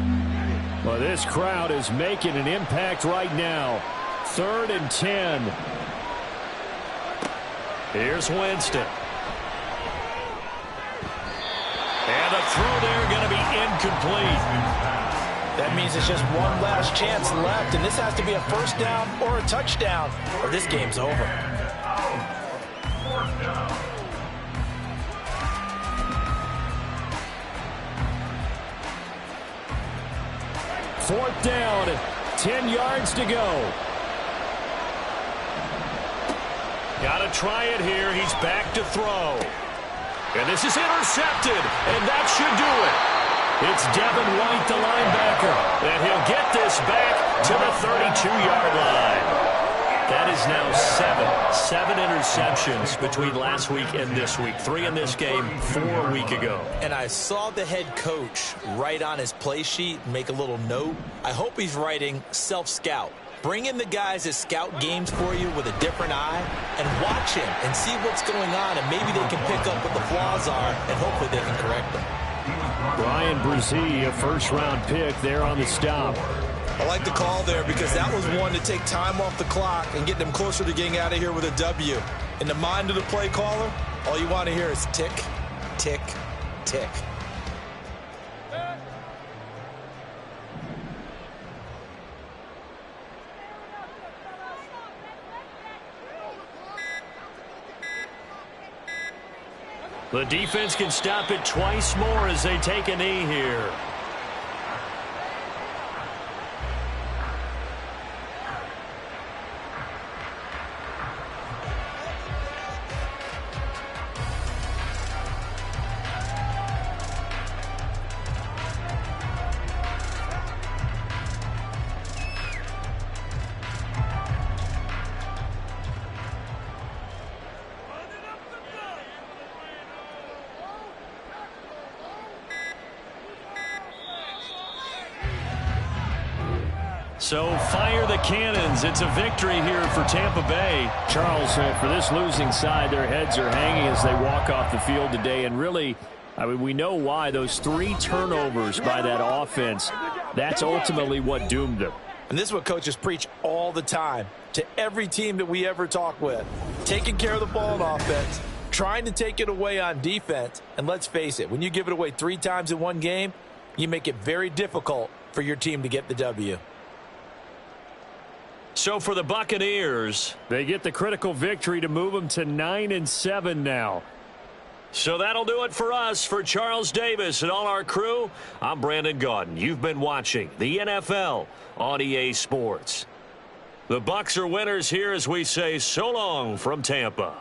Well, this crowd is making an impact right now. 3rd and 10. Here's Winston. And the throw there going to be incomplete. That means it's just one last chance left, and this has to be a 1st down or a touchdown, or this game's over. 4th down. Fourth down, 10 yards to go. Got to try it here. He's back to throw. And this is intercepted, and that should do it. It's Devin White, the linebacker, and he'll get this back to the 32-yard line. That is now seven interceptions between last week and this week. 3 in this game, 4 a week ago. And I saw the head coach write on his play sheet, make a little note. I hope he's writing self-scout. Bring in the guys that scout games for you with a different eye and watch him and see what's going on, and maybe they can pick up what the flaws are, and hopefully they can correct them. Brian Brzee, a first-round pick there on the stop. I like the call there because that was one to take time off the clock and get them closer to getting out of here with a W. In the mind of the play caller, all you want to hear is tick, tick, tick. The defense can stop it twice more as they take a knee here. So fire the cannons. It's a victory here for Tampa Bay. Charles, for this losing side, their heads are hanging as they walk off the field today. And really, I mean, we know why. Those 3 turnovers by that offense, that's ultimately what doomed them. And this is what coaches preach all the time to every team that we ever talk with. Taking care of the ball on offense, trying to take it away on defense. And let's face it, when you give it away 3 times in one game, you make it very difficult for your team to get the W. So for the Buccaneers, they get the critical victory to move them to 9-7 now. So that'll do it for us. For Charles Davis and all our crew, I'm Brandon Gaudin. You've been watching the NFL on EA Sports. The Bucs are winners here as we say so long from Tampa.